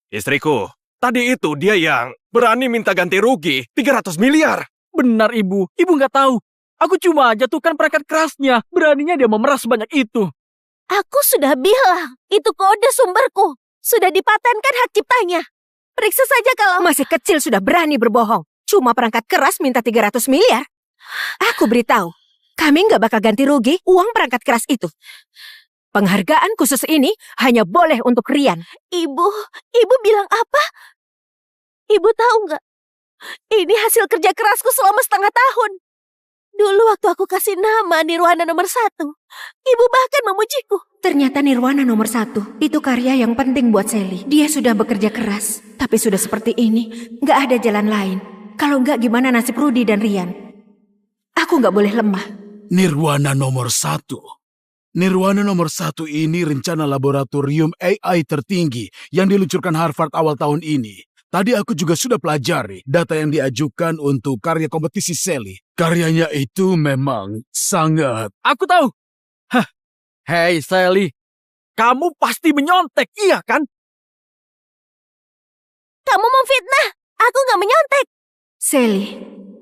Istriku, tadi itu dia yang berani minta ganti rugi 300 miliar. Benar ibu, ibu gak tahu. Aku cuma jatuhkan perangkat kerasnya. Beraninya dia memeras sebanyak itu. Aku sudah bilang, itu kode sumberku. Sudah dipatenkan hak ciptanya. Periksa saja kalau... Masih kecil sudah berani berbohong. Cuma perangkat keras minta 300 miliar. Aku beritahu, kami nggak bakal ganti rugi uang perangkat keras itu. Penghargaan khusus ini hanya boleh untuk Rian. Ibu bilang apa? Ibu tahu nggak? Ini hasil kerja kerasku selama setengah tahun. Dulu waktu aku kasih nama Nirwana nomor 1, ibu bahkan memujiku. Ternyata Nirwana nomor 1 itu karya yang penting buat Sally. Dia sudah bekerja keras, tapi sudah seperti ini, nggak ada jalan lain. Kalau enggak gimana nasib Rudy dan Rian? Aku nggak boleh lemah. Nirwana nomor 1. Nirwana nomor 1 ini rencana laboratorium AI tertinggi yang diluncurkan Harvard awal tahun ini. Tadi aku juga sudah pelajari data yang diajukan untuk karya kompetisi Sally. Karyanya itu memang sangat... Aku tahu. Hei Sally, kamu pasti menyontek, iya kan? Kamu memfitnah. Aku nggak menyontek. Sally,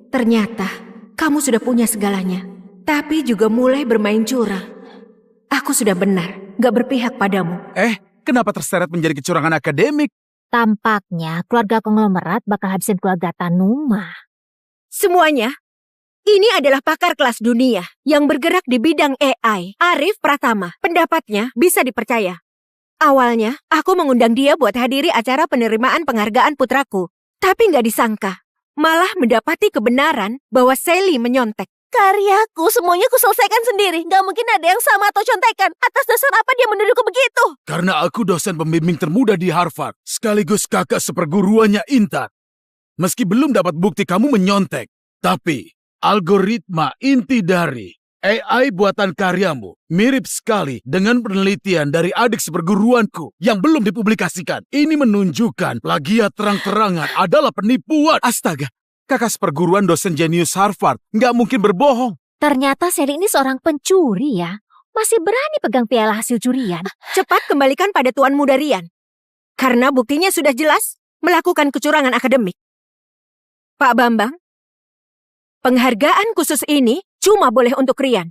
ternyata kamu sudah punya segalanya. Tapi juga mulai bermain curang. Aku sudah benar, gak berpihak padamu. Kenapa terseret menjadi kecurangan akademik? Tampaknya keluarga konglomerat bakal habisin keluarga Tanuma. Semuanya, ini adalah pakar kelas dunia yang bergerak di bidang AI, Arif Pratama. Pendapatnya bisa dipercaya. Awalnya, aku mengundang dia buat hadiri acara penerimaan penghargaan putraku. Tapi nggak disangka, malah mendapati kebenaran bahwa Sally menyontek. Karyaku semuanya kuselesaikan sendiri. Gak mungkin ada yang sama atau contekan. Atas dasar apa dia menuduhku begitu? Karena aku dosen pembimbing termuda di Harvard, sekaligus kakak seperguruannya Intan. Meski belum dapat bukti kamu menyontek, tapi algoritma inti dari AI buatan karyamu mirip sekali dengan penelitian dari adik seperguruanku yang belum dipublikasikan. Ini menunjukkan plagiat terang-terangan adalah penipuan. Astaga, kakak seperguruan dosen jenius Harvard nggak mungkin berbohong. Ternyata Sally ini seorang pencuri ya. Masih berani pegang piala hasil curian. Cepat kembalikan pada Tuan Muda Rian. Karena buktinya sudah jelas melakukan kecurangan akademik. Pak Bambang, penghargaan khusus ini cuma boleh untuk Rian.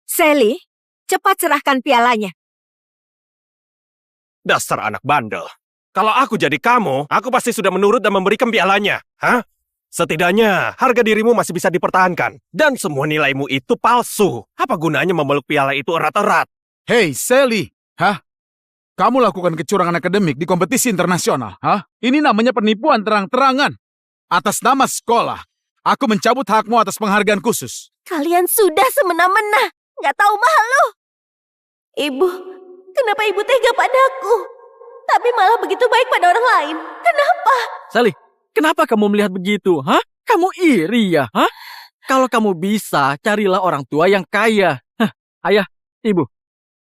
Sally, cepat serahkan pialanya. Dasar anak bandel. Kalau aku jadi kamu, aku pasti sudah menurut dan memberikan pialanya. Hah? Setidaknya harga dirimu masih bisa dipertahankan. Dan semua nilaimu itu palsu. Apa gunanya memeluk piala itu erat-erat? Hei Sally, kamu lakukan kecurangan akademik di kompetisi internasional, Ini namanya penipuan terang-terangan. Atas nama sekolah, aku mencabut hakmu atas penghargaan khusus. Kalian sudah semena-mena. Gak tahu malu. Ibu, kenapa ibu tega padaku? Tapi malah begitu baik pada orang lain. Kenapa? Sally, kenapa kamu melihat begitu? Kamu iri ya? Kalau kamu bisa, carilah orang tua yang kaya. Ayah, ibu,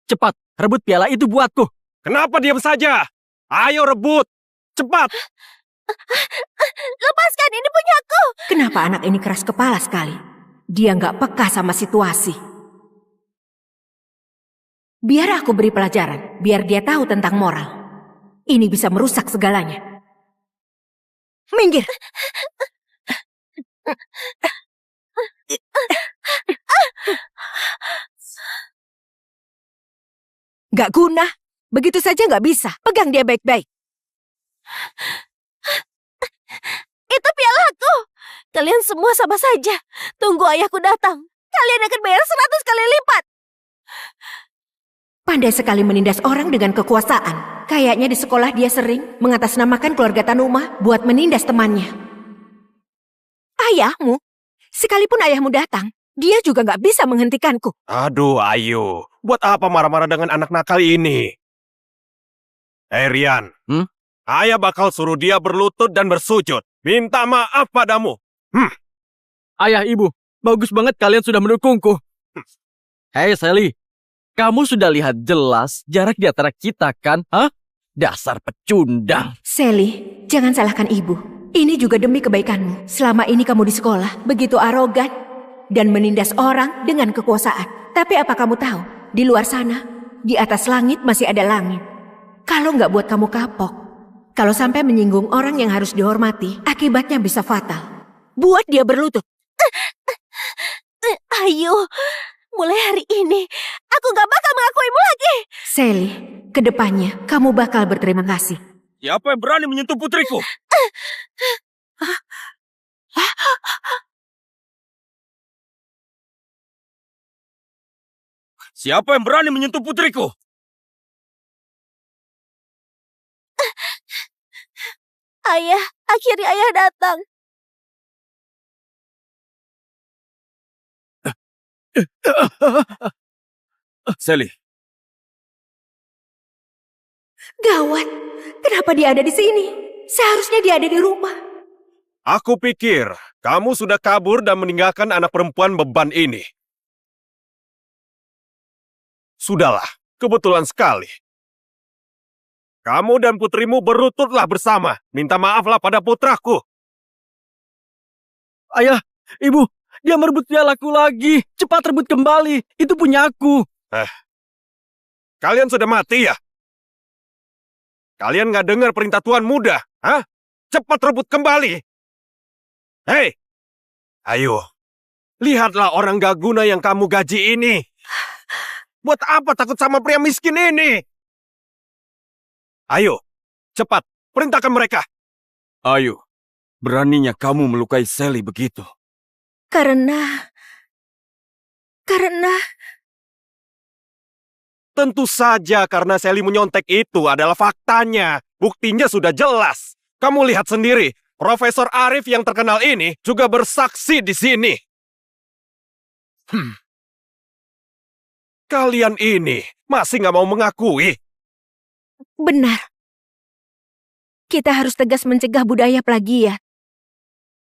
cepat rebut piala itu buatku. Kenapa diam saja? Ayo rebut. Cepat. Lepaskan, ini punyaku. Kenapa anak ini keras kepala sekali? Dia nggak peka sama situasi. Biar aku beri pelajaran, biar dia tahu tentang moral. Ini bisa merusak segalanya. Minggir. Gak guna. Begitu saja gak bisa. Pegang dia baik-baik. Itu pialaku. Kalian semua sama saja. Tunggu ayahku datang. Kalian akan bayar 100 kali lipat. Pandai sekali menindas orang dengan kekuasaan. Kayaknya di sekolah dia sering mengatasnamakan keluarga Tanuma buat menindas temannya. Ayahmu? Sekalipun ayahmu datang, dia juga gak bisa menghentikanku. Aduh, Ayu. Buat apa marah-marah dengan anak nakal ini? Rian. Ayah bakal suruh dia berlutut dan bersujud. Minta maaf padamu. Ayah, ibu, bagus banget kalian sudah mendukungku. Hei Sally, kamu sudah lihat jelas jarak di antara kita kan? Dasar pecundang. Sally, jangan salahkan ibu. Ini juga demi kebaikanmu. Selama ini kamu di sekolah begitu arogan dan menindas orang dengan kekuasaan. Tapi apa kamu tahu? Di luar sana, di atas langit masih ada langit. Kalau nggak buat kamu kapok, kalau sampai menyinggung orang yang harus dihormati, akibatnya bisa fatal. Buat dia berlutut. Ayo, mulai hari ini, aku gak bakal mengakuimu lagi. Sally, kedepannya kamu bakal berterima kasih. Siapa yang berani menyentuh putriku? Siapa yang berani menyentuh putriku? Ayah, akhirnya ayah datang. Sally. Gawat, kenapa dia ada di sini? Seharusnya dia ada di rumah. Aku pikir kamu sudah kabur dan meninggalkan anak perempuan beban ini. Sudahlah, kebetulan sekali. Kamu dan putrimu berlututlah bersama. Minta maaflah pada putraku. Ayah, ibu, dia merebut pialaku lagi. Cepat rebut kembali. Itu punya aku. Kalian sudah mati ya? Kalian nggak dengar perintah Tuan Muda? Hah? Cepat rebut kembali. Hei, ayo. Lihatlah orang gak guna yang kamu gaji ini. Buat apa takut sama pria miskin ini? Ayo, cepat, perintahkan mereka. Ayo, beraninya kamu melukai Sally begitu. Karena... Tentu saja karena Sally menyontek itu adalah faktanya. Buktinya sudah jelas. Kamu lihat sendiri, Profesor Arif yang terkenal ini juga bersaksi di sini. Kalian ini masih nggak mau mengakui? Benar. Kita harus tegas mencegah budaya plagiat.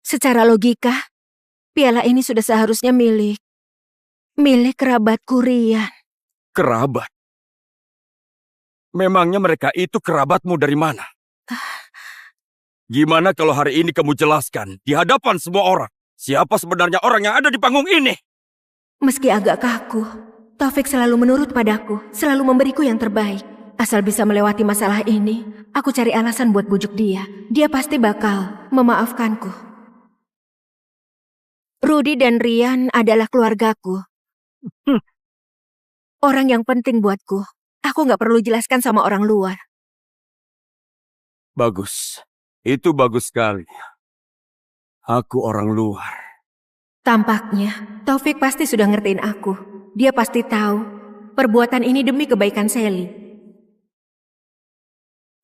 Secara logika, piala ini sudah seharusnya milik kerabatku Rian. Kerabat? Memangnya mereka itu kerabatmu dari mana? Gimana kalau hari ini kamu jelaskan di hadapan semua orang, siapa sebenarnya orang yang ada di panggung ini? Meski agak kaku, Taufik selalu menurut padaku, selalu memberiku yang terbaik. Asal bisa melewati masalah ini, aku cari alasan buat bujuk dia. Dia pasti bakal memaafkanku. Rudy dan Rian adalah keluargaku. Orang yang penting buatku. Aku nggak perlu jelaskan sama orang luar. Bagus. Itu bagus sekali. Aku orang luar. Tampaknya, Taufik pasti sudah ngertiin aku. Dia pasti tahu perbuatan ini demi kebaikan Sally.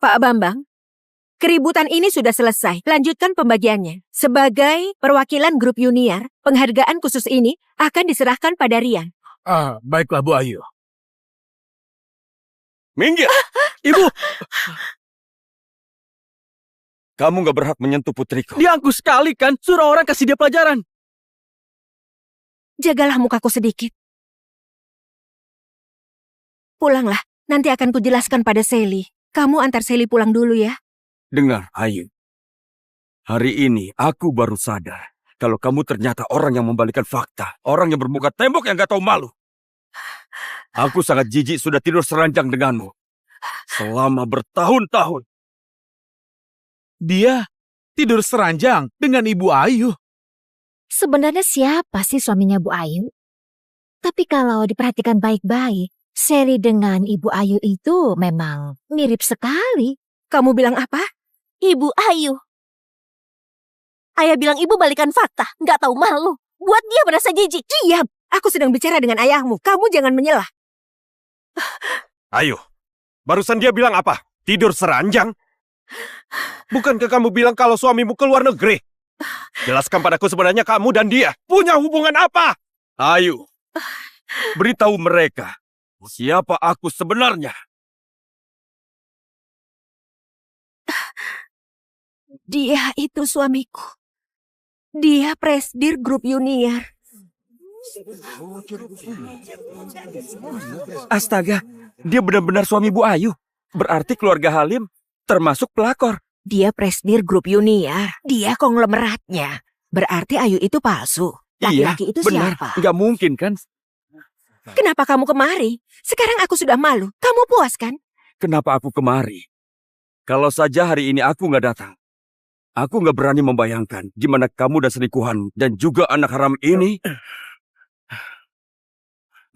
Pak Bambang, keributan ini sudah selesai. Lanjutkan pembagiannya. Sebagai perwakilan grup junior, penghargaan khusus ini akan diserahkan pada Rian. Baiklah Bu Ayu. Minggir! Ibu, Kamu gak berhak menyentuh putriku. dia angkuh sekali kan. Suruh orang kasih dia pelajaran. Jagalah mukaku sedikit. Pulanglah, nanti akan kujelaskan pada Sally. Kamu antar Sally pulang dulu ya. Dengar, Ayu. Hari ini aku baru sadar kalau kamu ternyata orang yang membalikkan fakta. Orang yang bermuka tembok yang gak tahu malu. Aku sangat jijik sudah tidur seranjang denganmu. Selama bertahun-tahun. Dia tidur seranjang dengan Ibu Ayu. Sebenarnya siapa sih suaminya Bu Ayu? Tapi kalau diperhatikan baik-baik, Sally dengan Ibu Ayu itu memang mirip sekali. Kamu bilang apa? Ibu Ayu. Ayah bilang ibu balikan fakta, nggak tahu malu. Buat dia merasa jijik. Diam! Aku sedang bicara dengan ayahmu. Kamu jangan menyelah. Ayo, barusan dia bilang apa? Tidur seranjang? Bukankah kamu bilang kalau suamimu ke luar negeri? Jelaskan padaku sebenarnya kamu dan dia punya hubungan apa? Ayu, beritahu mereka siapa aku sebenarnya. Dia itu suamiku. Dia presidir grup junior. Astaga, dia benar-benar suami Bu Ayu. Berarti keluarga Halim termasuk pelakor. Dia presidir grup junior. Dia konglomeratnya. Berarti Ayu itu palsu. Laki-laki itu benar. siapa? Nggak mungkin kan? Kenapa kamu kemari? Sekarang aku sudah malu. Kamu puas kan? Kenapa aku kemari? Kalau saja hari ini aku nggak datang. Aku nggak berani membayangkan gimana kamu dan selingkuhan dan juga anak haram ini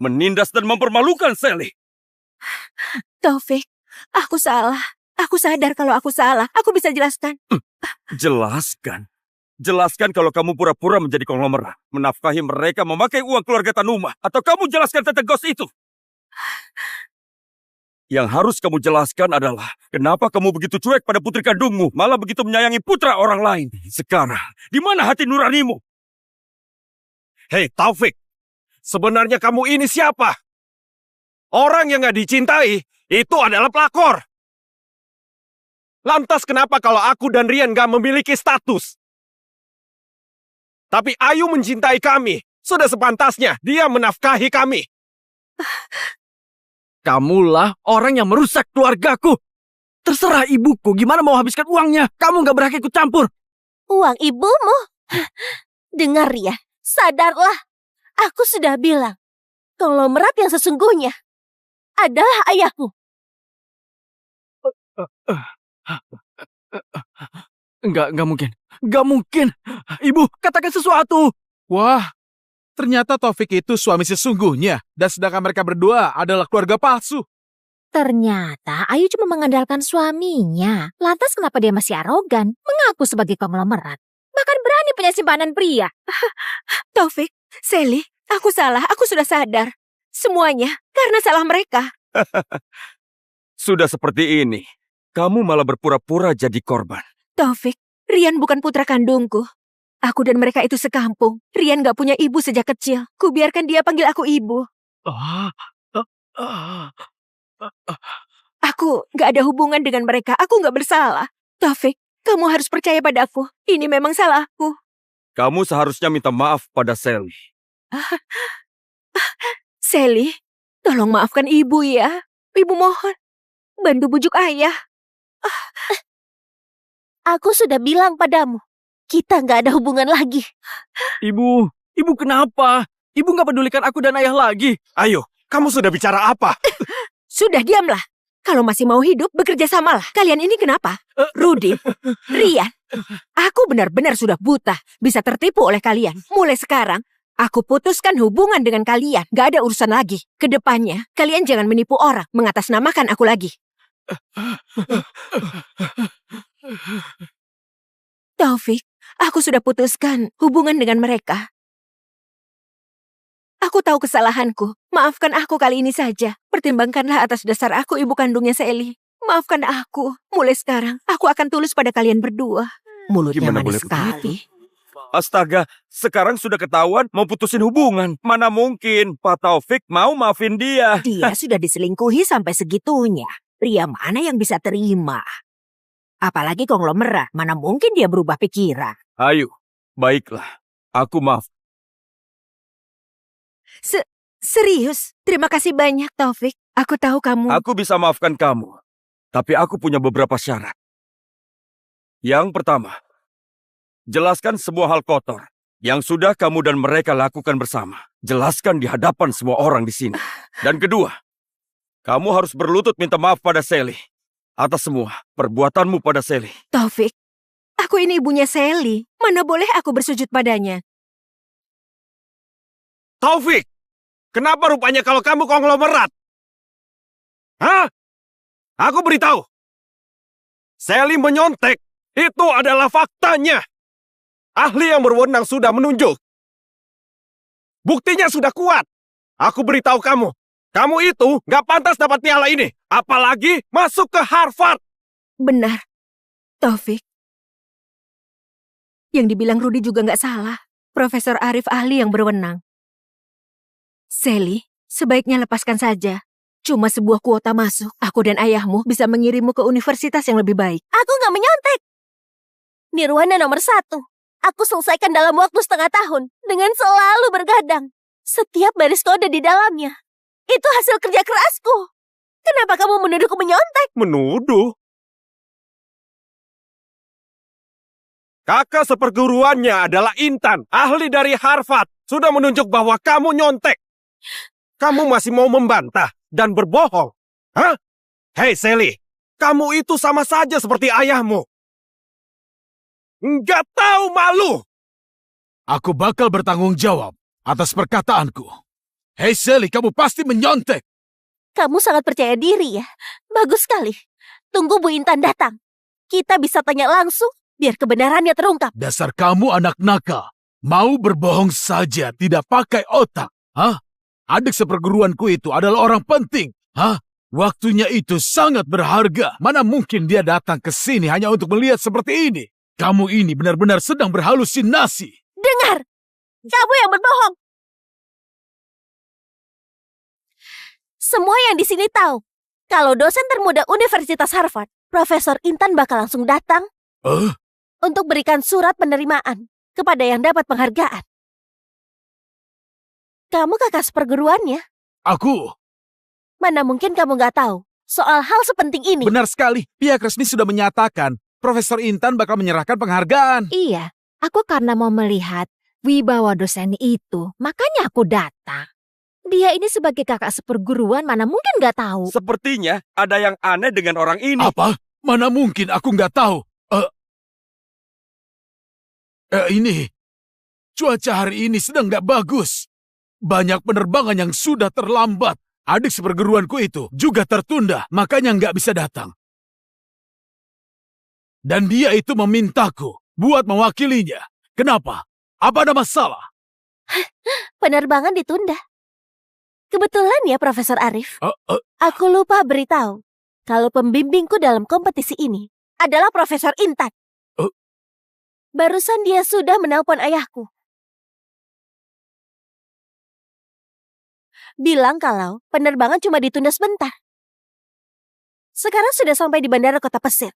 menindas dan mempermalukan Sally. Taufik, aku salah. Aku sadar kalau aku salah. Aku bisa jelaskan. Jelaskan. Jelaskan kalau kamu pura-pura menjadi konglomerat. Menafkahi mereka memakai uang keluarga Tanuma. Atau kamu jelaskan tentang gos itu. Yang harus kamu jelaskan adalah kenapa kamu begitu cuek pada putri kandungmu, malah begitu menyayangi putra orang lain. Sekarang, di mana hati nuranimu? Hei Taufik, sebenarnya kamu ini siapa? Orang yang gak dicintai itu adalah pelakor. Lantas kenapa kalau aku dan Rian gak memiliki status? Tapi Ayu mencintai kami. Sudah sepantasnya dia menafkahi kami. Kamulah orang yang merusak keluargaku. Terserah ibuku gimana mau habiskan uangnya. Kamu gak berhak ikut campur. Uang ibumu? Dengar ya, sadarlah. Aku sudah bilang, konglomerat yang sesungguhnya adalah ayahmu. Enggak mungkin. Enggak mungkin. Ibu, katakan sesuatu. Wah, ternyata Taufik itu suami sesungguhnya. Dan sedangkan mereka berdua adalah keluarga palsu. Ternyata Ayu cuma mengandalkan suaminya. Lantas kenapa dia masih arogan, mengaku sebagai konglomerat? Bahkan berani punya simpanan pria. Taufik, Sally, aku salah, aku sudah sadar. Semuanya karena salah mereka. Sudah seperti ini, kamu malah berpura-pura jadi korban. Taufik, Rian bukan putra kandungku. Aku dan mereka itu sekampung. Rian gak punya ibu sejak kecil. Kubiarkan dia panggil aku ibu. Aku gak ada hubungan dengan mereka. Aku gak bersalah. Taufik, kamu harus percaya padaku. Ini memang salahku. Kamu seharusnya minta maaf pada Sally. Sally, tolong maafkan ibu ya. Ibu mohon, bantu bujuk ayah. Aku sudah bilang padamu, kita nggak ada hubungan lagi. Ibu kenapa? Ibu gak pedulikan aku dan ayah lagi. Ayo, kamu sudah bicara apa? Sudah diamlah. Kalau masih mau hidup, bekerja samalah. Kalian ini kenapa? Rudy, Rian, aku benar-benar sudah buta. Bisa tertipu oleh kalian. Mulai sekarang, aku putuskan hubungan dengan kalian. Gak ada urusan lagi. Kedepannya, kalian jangan menipu orang. Mengatasnamakan aku lagi. Taufik, aku sudah putuskan hubungan dengan mereka. Aku tahu kesalahanku. Maafkan aku kali ini saja. Pertimbangkanlah atas dasar aku ibu kandungnya Sally. Maafkan aku. Mulai sekarang, aku akan tulus pada kalian berdua. Mulutnya Gimana manis boleh sekali. Astaga, sekarang sudah ketahuan mau putusin hubungan. Mana mungkin Pak Taufik mau maafin dia. Dia sudah diselingkuhi sampai segitunya. Pria mana yang bisa terima? Apalagi konglomerat, mana mungkin dia berubah pikiran. Ayo, baiklah. Aku maaf. Serius, terima kasih banyak Taufik. Aku tahu kamu... Aku bisa maafkan kamu. Tapi aku punya beberapa syarat. Yang pertama, jelaskan semua hal kotor yang sudah kamu dan mereka lakukan bersama. Jelaskan di hadapan semua orang di sini. Dan kedua, kamu harus berlutut minta maaf pada Sally atas semua perbuatanmu pada Sally. Taufik, aku ini ibunya Sally. Mana boleh aku bersujud padanya? Taufik, kenapa rupanya kalau kamu konglomerat? Hah? Aku beritahu. Sally menyontek. Itu adalah faktanya. Ahli yang berwenang sudah menunjuk. Buktinya sudah kuat. Aku beritahu kamu. Kamu itu gak pantas dapat piala ini. Apalagi masuk ke Harvard. Benar, Taufik. Yang dibilang Rudy juga gak salah. Profesor Arif ahli yang berwenang. Sally, sebaiknya lepaskan saja. Cuma sebuah kuota masuk. Aku dan ayahmu bisa mengirimmu ke universitas yang lebih baik. Aku nggak menyontek. Nirwana nomor 1. Aku selesaikan dalam waktu setengah tahun. Dengan selalu bergadang. Setiap baris kode di dalamnya. Itu hasil kerja kerasku. Kenapa kamu menuduhku menyontek? Menuduh? Kakak seperguruannya adalah Intan, ahli dari Harvard. Sudah menunjuk bahwa kamu nyontek. Kamu masih mau membantah dan berbohong? Hah? Hei Sally, kamu itu sama saja seperti ayahmu. Nggak tahu malu. Aku bakal bertanggung jawab atas perkataanku. Hei Sally, kamu pasti menyontek. Kamu sangat percaya diri ya? Bagus sekali. Tunggu Bu Intan datang. Kita bisa tanya langsung biar kebenarannya terungkap. Dasar kamu anak nakal. Mau berbohong saja, tidak pakai otak. Hah? Adik seperguruanku itu adalah orang penting. Hah? Waktunya itu sangat berharga. Mana mungkin dia datang ke sini hanya untuk melihat seperti ini? Kamu ini benar-benar sedang berhalusinasi. Dengar! Kamu yang berbohong. Semua yang di sini tahu. Kalau dosen termuda Universitas Harvard, Profesor Intan bakal langsung datang untuk berikan surat penerimaan. kepada yang dapat penghargaan. Kamu kakak seperguruannya. Aku. Mana mungkin kamu nggak tahu soal hal sepenting ini? Benar sekali. Pihak resmi sudah menyatakan Profesor Intan bakal menyerahkan penghargaan. Iya, aku karena mau melihat wibawa dosen itu, makanya aku datang. Dia ini sebagai kakak seperguruan mana mungkin nggak tahu. Sepertinya ada yang aneh dengan orang ini. Apa? Mana mungkin aku nggak tahu. Ini. Cuaca hari ini sedang nggak bagus. Banyak penerbangan yang sudah terlambat. Adik seperguruanku itu juga tertunda, makanya nggak bisa datang. Dan dia itu memintaku buat mewakilinya. Kenapa? Apa ada masalah? Penerbangan ditunda. Kebetulan ya, Profesor Arif. Aku lupa beritahu kalau pembimbingku dalam kompetisi ini adalah Profesor Intan. Barusan dia sudah menelpon ayahku. Bilang kalau penerbangan cuma ditunda sebentar. Sekarang sudah sampai di bandara kota Pesir.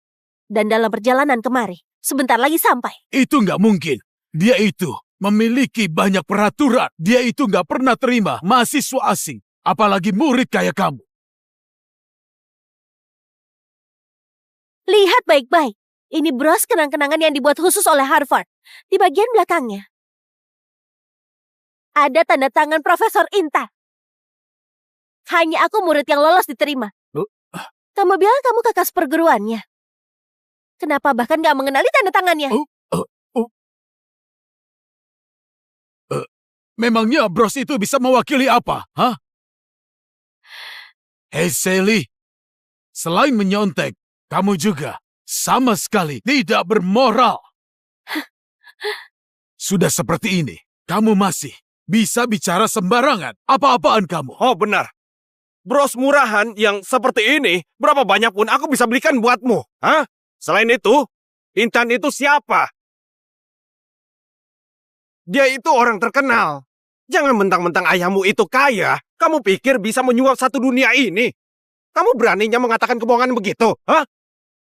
Dan dalam perjalanan kemari, sebentar lagi sampai. Itu nggak mungkin. Dia itu memiliki banyak peraturan. Dia itu nggak pernah terima mahasiswa asing. Apalagi murid kayak kamu. Lihat baik-baik. Ini bros kenang-kenangan yang dibuat khusus oleh Harvard. Di bagian belakangnya ada tanda tangan Profesor Intan. Hanya aku murid yang lolos diterima. Kamu bilang kamu kakak seperguruannya. Kenapa bahkan gak mengenali tanda tangannya? Memangnya bros itu bisa mewakili apa? Hah? Hei Sally, selain menyontek, kamu juga sama sekali tidak bermoral. Sudah seperti ini, kamu masih bisa bicara sembarangan. Apa-apaan kamu? Oh benar. Bros murahan yang seperti ini, berapa banyak pun aku bisa belikan buatmu. Hah? Selain itu, Intan itu siapa? Dia itu orang terkenal. Jangan mentang-mentang ayahmu itu kaya, kamu pikir bisa menyuap satu dunia ini? Kamu beraninya mengatakan kebohongan begitu? Hah?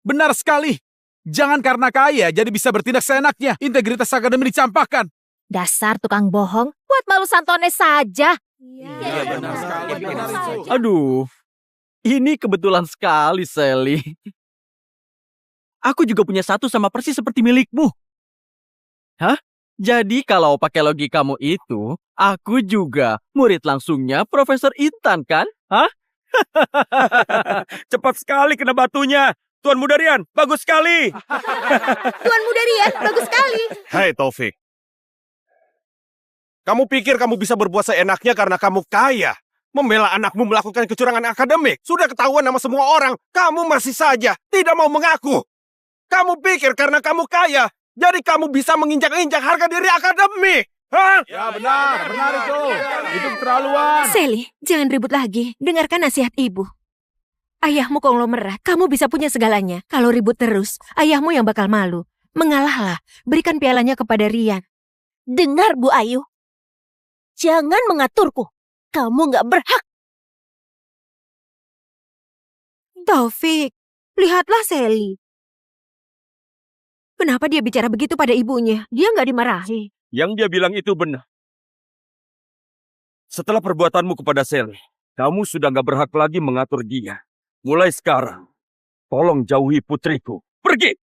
Benar sekali. Jangan karena kaya jadi bisa bertindak seenaknya. Integritas akademi dicampakkan. Dasar tukang bohong, buat malu Santones saja. Iya, benar sekali. Aduh, ini kebetulan sekali, Sally. Aku juga punya satu sama persis seperti milikmu. Hah? Jadi kalau pakai logikamu itu, aku juga murid langsungnya Profesor Intan, kan? Hah? Cepat sekali kena batunya. Tuan Mudarian, bagus sekali. Tuan Mudarian, bagus sekali. Hai Taufik. Kamu pikir kamu bisa berbuat seenaknya karena kamu kaya? Membela anakmu melakukan kecurangan akademik. Sudah ketahuan sama semua orang. Kamu masih saja tidak mau mengaku. Kamu pikir karena kamu kaya, jadi kamu bisa menginjak-injak harga diri akademik. Hah? Ya benar itu. Itu keterlaluan. Sally, jangan ribut lagi. Dengarkan nasihat ibu. Ayahmu konglomerat, kamu bisa punya segalanya. Kalau ribut terus, ayahmu yang bakal malu. Mengalahlah, berikan pialanya kepada Rian. Dengar Bu Ayu. Jangan mengaturku. Kamu gak berhak. Taufik, lihatlah Sally. Kenapa dia bicara begitu pada ibunya? Dia nggak dimarahi. Yang dia bilang itu benar. Setelah perbuatanmu kepada Sally, kamu sudah nggak berhak lagi mengatur dia. Mulai sekarang, tolong jauhi putriku. Pergi!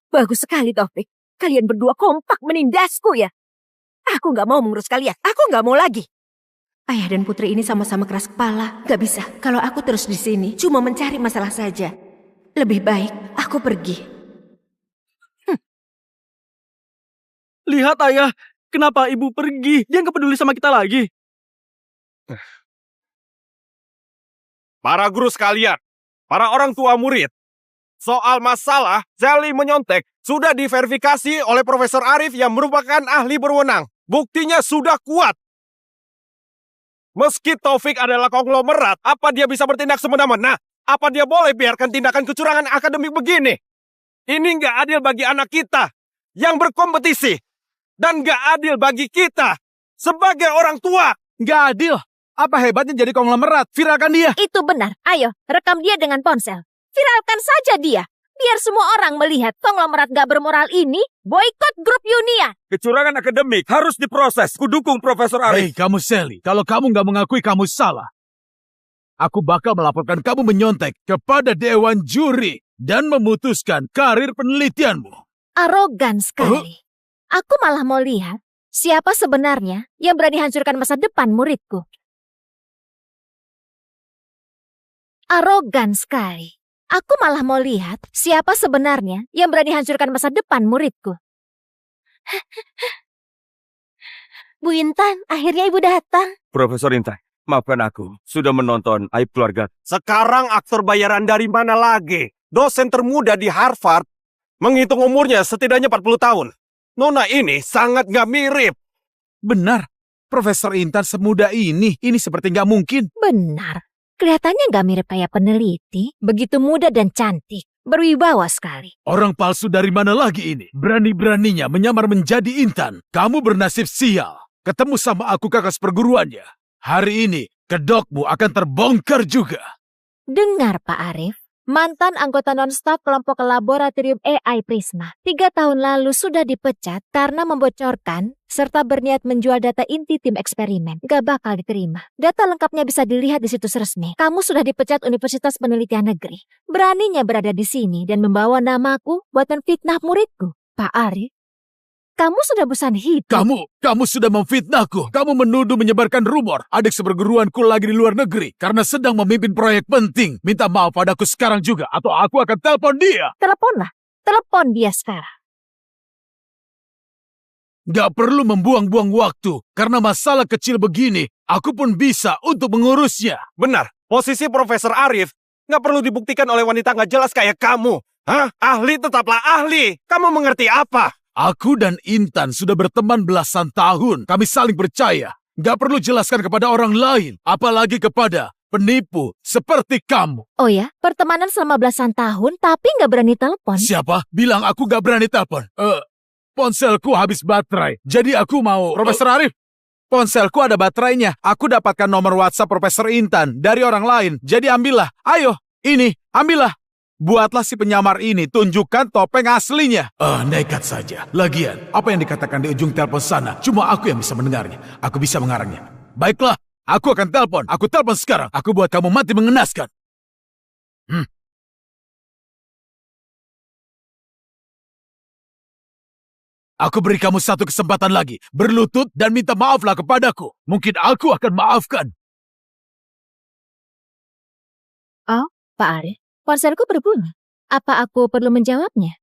Bagus sekali, Taufik. Kalian berdua kompak menindasku ya. Aku nggak mau mengurus kalian. Aku nggak mau lagi. Ayah dan putri ini sama-sama keras kepala. Gak bisa. Kalau aku terus di sini, cuma mencari masalah saja. Lebih baik aku pergi. Lihat ayah, kenapa ibu pergi? Dia nggak peduli sama kita lagi. Para guru sekalian, para orang tua murid, soal masalah Sally menyontek sudah diverifikasi oleh Profesor Arif yang merupakan ahli berwenang. Buktinya sudah kuat. Meski Taufik adalah konglomerat, apa dia bisa bertindak semena-mena? Apa dia boleh biarkan tindakan kecurangan akademik begini? Ini nggak adil bagi anak kita yang berkompetisi. Dan nggak adil bagi kita sebagai orang tua. Nggak adil. Apa hebatnya jadi konglomerat? Viralkan dia. Itu benar. Ayo, rekam dia dengan ponsel. Viralkan saja dia. Biar semua orang melihat konglomerat gak bermoral ini boikot grup Union. Kecurangan akademik harus diproses. Kudukung Profesor Hei, Arif. kamu Sally, kalau kamu nggak mengakui kamu salah, aku bakal melaporkan kamu menyontek kepada Dewan Juri dan memutuskan karir penelitianmu. Arogan sekali. Aku malah mau lihat siapa sebenarnya yang berani hancurkan masa depan muridku. Arogan sekali. Aku malah mau lihat siapa sebenarnya yang berani hancurkan masa depan muridku. Bu Intan, akhirnya ibu datang. Profesor Intan, maafkan aku. Sudah menonton Aib Keluarga. Sekarang aktor bayaran dari mana lagi? Dosen termuda di Harvard. Menghitung umurnya setidaknya 40 tahun. Nona ini sangat gak mirip. Benar, Profesor Intan semuda ini seperti nggak mungkin. Benar. Kelihatannya gak mirip kayak peneliti. Begitu muda dan cantik. Berwibawa sekali. Orang palsu dari mana lagi ini? Berani-beraninya menyamar menjadi Intan. Kamu bernasib sial. Ketemu sama aku kakak perguruannya. Hari ini, kedokmu akan terbongkar juga. Dengar Pak Arif. Mantan anggota non-staf kelompok laboratorium AI Prisma 3 tahun lalu sudah dipecat karena membocorkan serta berniat menjual data inti tim eksperimen. Gak bakal diterima. Data lengkapnya bisa dilihat di situs resmi. Kamu sudah dipecat Universitas Penelitian Negeri. Beraninya berada di sini dan membawa namaku buat menfitnah muridku. Pak Arif, kamu sudah bosan hidup. Kamu sudah memfitnahku. Kamu menuduh menyebarkan rumor. Adik seperguruanku lagi di luar negeri karena sedang memimpin proyek penting. Minta maaf padaku sekarang juga atau aku akan telepon dia. Teleponlah. Telepon dia sekarang. Gak perlu membuang-buang waktu. Karena masalah kecil begini, aku pun bisa untuk mengurusnya. Benar, posisi Profesor Arif gak perlu dibuktikan oleh wanita gak jelas kayak kamu. Hah? Ahli tetaplah ahli. Kamu mengerti apa? Aku dan Intan sudah berteman belasan tahun. Kami saling percaya. Gak perlu jelaskan kepada orang lain. Apalagi kepada penipu seperti kamu. Oh ya, pertemanan selama belasan tahun tapi gak berani telepon. Siapa? Bilang aku gak berani telepon. Ponselku habis baterai. Jadi aku mau... Profesor Arif, ponselku ada baterainya. Aku dapatkan nomor WhatsApp Profesor Intan dari orang lain. Jadi ambillah. Ayo, ini, ambillah. Buatlah si penyamar ini, tunjukkan topeng aslinya. Nekat saja. Lagian, apa yang dikatakan di ujung telepon sana, cuma aku yang bisa mendengarnya. Aku bisa mengarangnya. Baiklah, aku akan telepon. Aku telepon sekarang. Aku buat kamu mati mengenaskan. Aku beri kamu satu kesempatan lagi. Berlutut dan minta maaflah kepadaku. Mungkin aku akan maafkan. Oh, Pak Arif. Ponselku berbunyi. Apa aku perlu menjawabnya?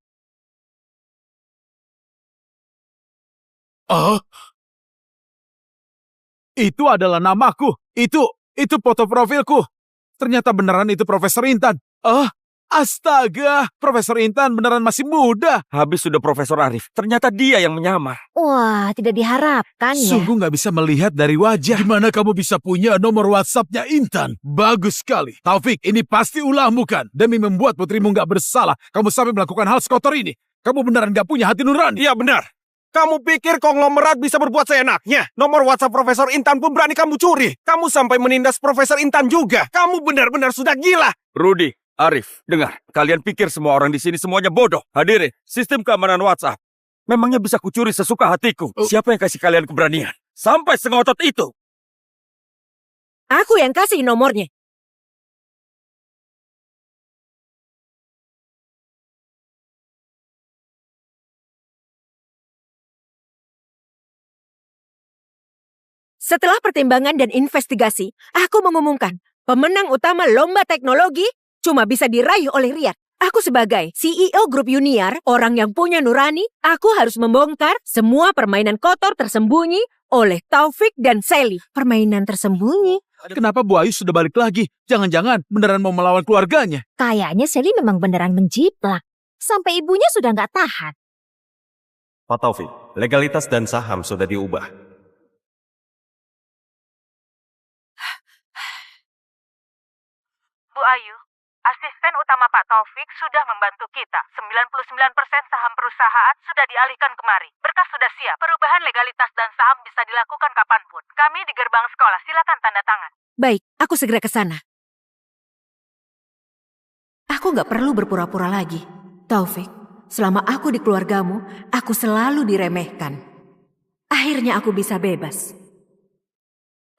Itu adalah namaku. Itu foto profilku. Ternyata beneran itu Profesor Intan. Astaga, Profesor Intan beneran masih muda. Habis sudah Profesor Arif. Ternyata dia yang menyamar. Wah, tidak diharapkan ya. Sungguh nggak bisa melihat dari wajah. Gimana kamu bisa punya nomor WhatsApp-nya Intan? Bagus sekali. Taufik, ini pasti ulahmu kan? Demi membuat putrimu nggak bersalah, kamu sampai melakukan hal sekotor ini. Kamu beneran nggak punya hati nurani? Iya benar. Kamu pikir konglomerat bisa berbuat seenaknya? Nomor WhatsApp Profesor Intan pun berani kamu curi. Kamu sampai menindas Profesor Intan juga. Kamu benar-benar sudah gila. Rudy, Arif, dengar. Kalian pikir semua orang di sini semuanya bodoh. Hadirin, sistem keamanan WhatsApp. Memangnya bisa kucuri sesuka hatiku. Siapa yang kasih kalian keberanian? Sampai sengotot itu. Aku yang kasih nomornya. Setelah pertimbangan dan investigasi, aku mengumumkan pemenang utama lomba teknologi cuma bisa diraih oleh Riyad. Aku sebagai CEO Grup Uniar, orang yang punya nurani, aku harus membongkar semua permainan kotor tersembunyi oleh Taufik dan Sally. Permainan tersembunyi? Kenapa Bu Ayu sudah balik lagi? Jangan-jangan beneran mau melawan keluarganya. Kayaknya Sally memang beneran menjiplak. Sampai ibunya sudah nggak tahan. Pak Taufik, legalitas dan saham sudah diubah. Bu Ayu, asisten utama Pak Taufik sudah membantu kita. 99% saham perusahaan sudah dialihkan kemari. Berkas sudah siap. Perubahan legalitas dan saham bisa dilakukan kapanpun. Kami di gerbang sekolah. Silakan tanda tangan. Baik, aku segera ke sana. Aku nggak perlu berpura-pura lagi. Taufik, selama aku di keluargamu, aku selalu diremehkan. Akhirnya aku bisa bebas.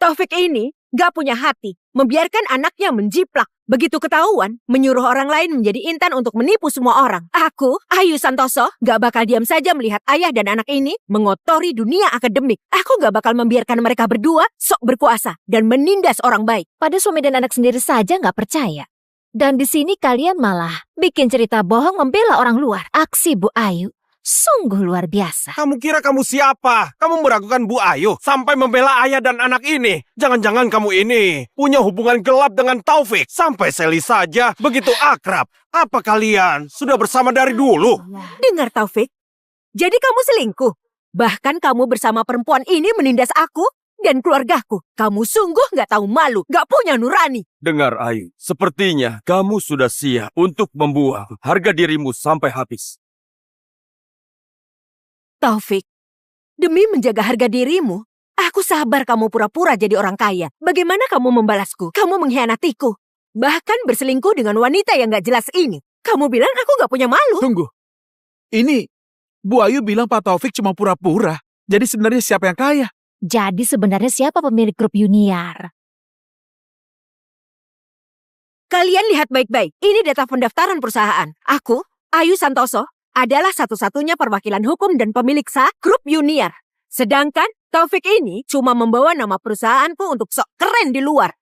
Taufik ini gak punya hati, membiarkan anaknya menjiplak. Begitu ketahuan, menyuruh orang lain menjadi intan untuk menipu semua orang. Aku, Ayu Santoso, gak bakal diam saja melihat ayah dan anak ini mengotori dunia akademik. Aku gak bakal membiarkan mereka berdua sok berkuasa dan menindas orang baik. Pada suami dan anak sendiri saja nggak percaya. Dan di sini kalian malah bikin cerita bohong membela orang luar. Aksi Bu Ayu sungguh luar biasa. Kamu kira kamu siapa? Kamu meragukan Bu Ayu sampai membela ayah dan anak ini. Jangan-jangan kamu ini punya hubungan gelap dengan Taufik. Sampai Sally saja begitu akrab. Apa kalian sudah bersama dari dulu? Dengar Taufik, jadi kamu selingkuh. Bahkan kamu bersama perempuan ini menindas aku dan keluargaku. Kamu sungguh gak tahu malu, gak punya nurani. Dengar Ayu, sepertinya kamu sudah siap untuk membuang harga dirimu sampai habis. Taufik, demi menjaga harga dirimu, aku sabar kamu pura-pura jadi orang kaya. Bagaimana kamu membalasku? Kamu mengkhianatiku. Bahkan berselingkuh dengan wanita yang gak jelas ini. Kamu bilang aku gak punya malu. Tunggu. Ini, Bu Ayu bilang Pak Taufik cuma pura-pura. Jadi sebenarnya siapa yang kaya? Jadi sebenarnya siapa pemilik grup Yuniar? Kalian lihat baik-baik. Ini data pendaftaran perusahaan. Aku, Ayu Santoso, adalah satu-satunya perwakilan hukum dan pemilik sah grup Yuniar. Sedangkan Taufik ini cuma membawa nama perusahaanku untuk sok keren di luar.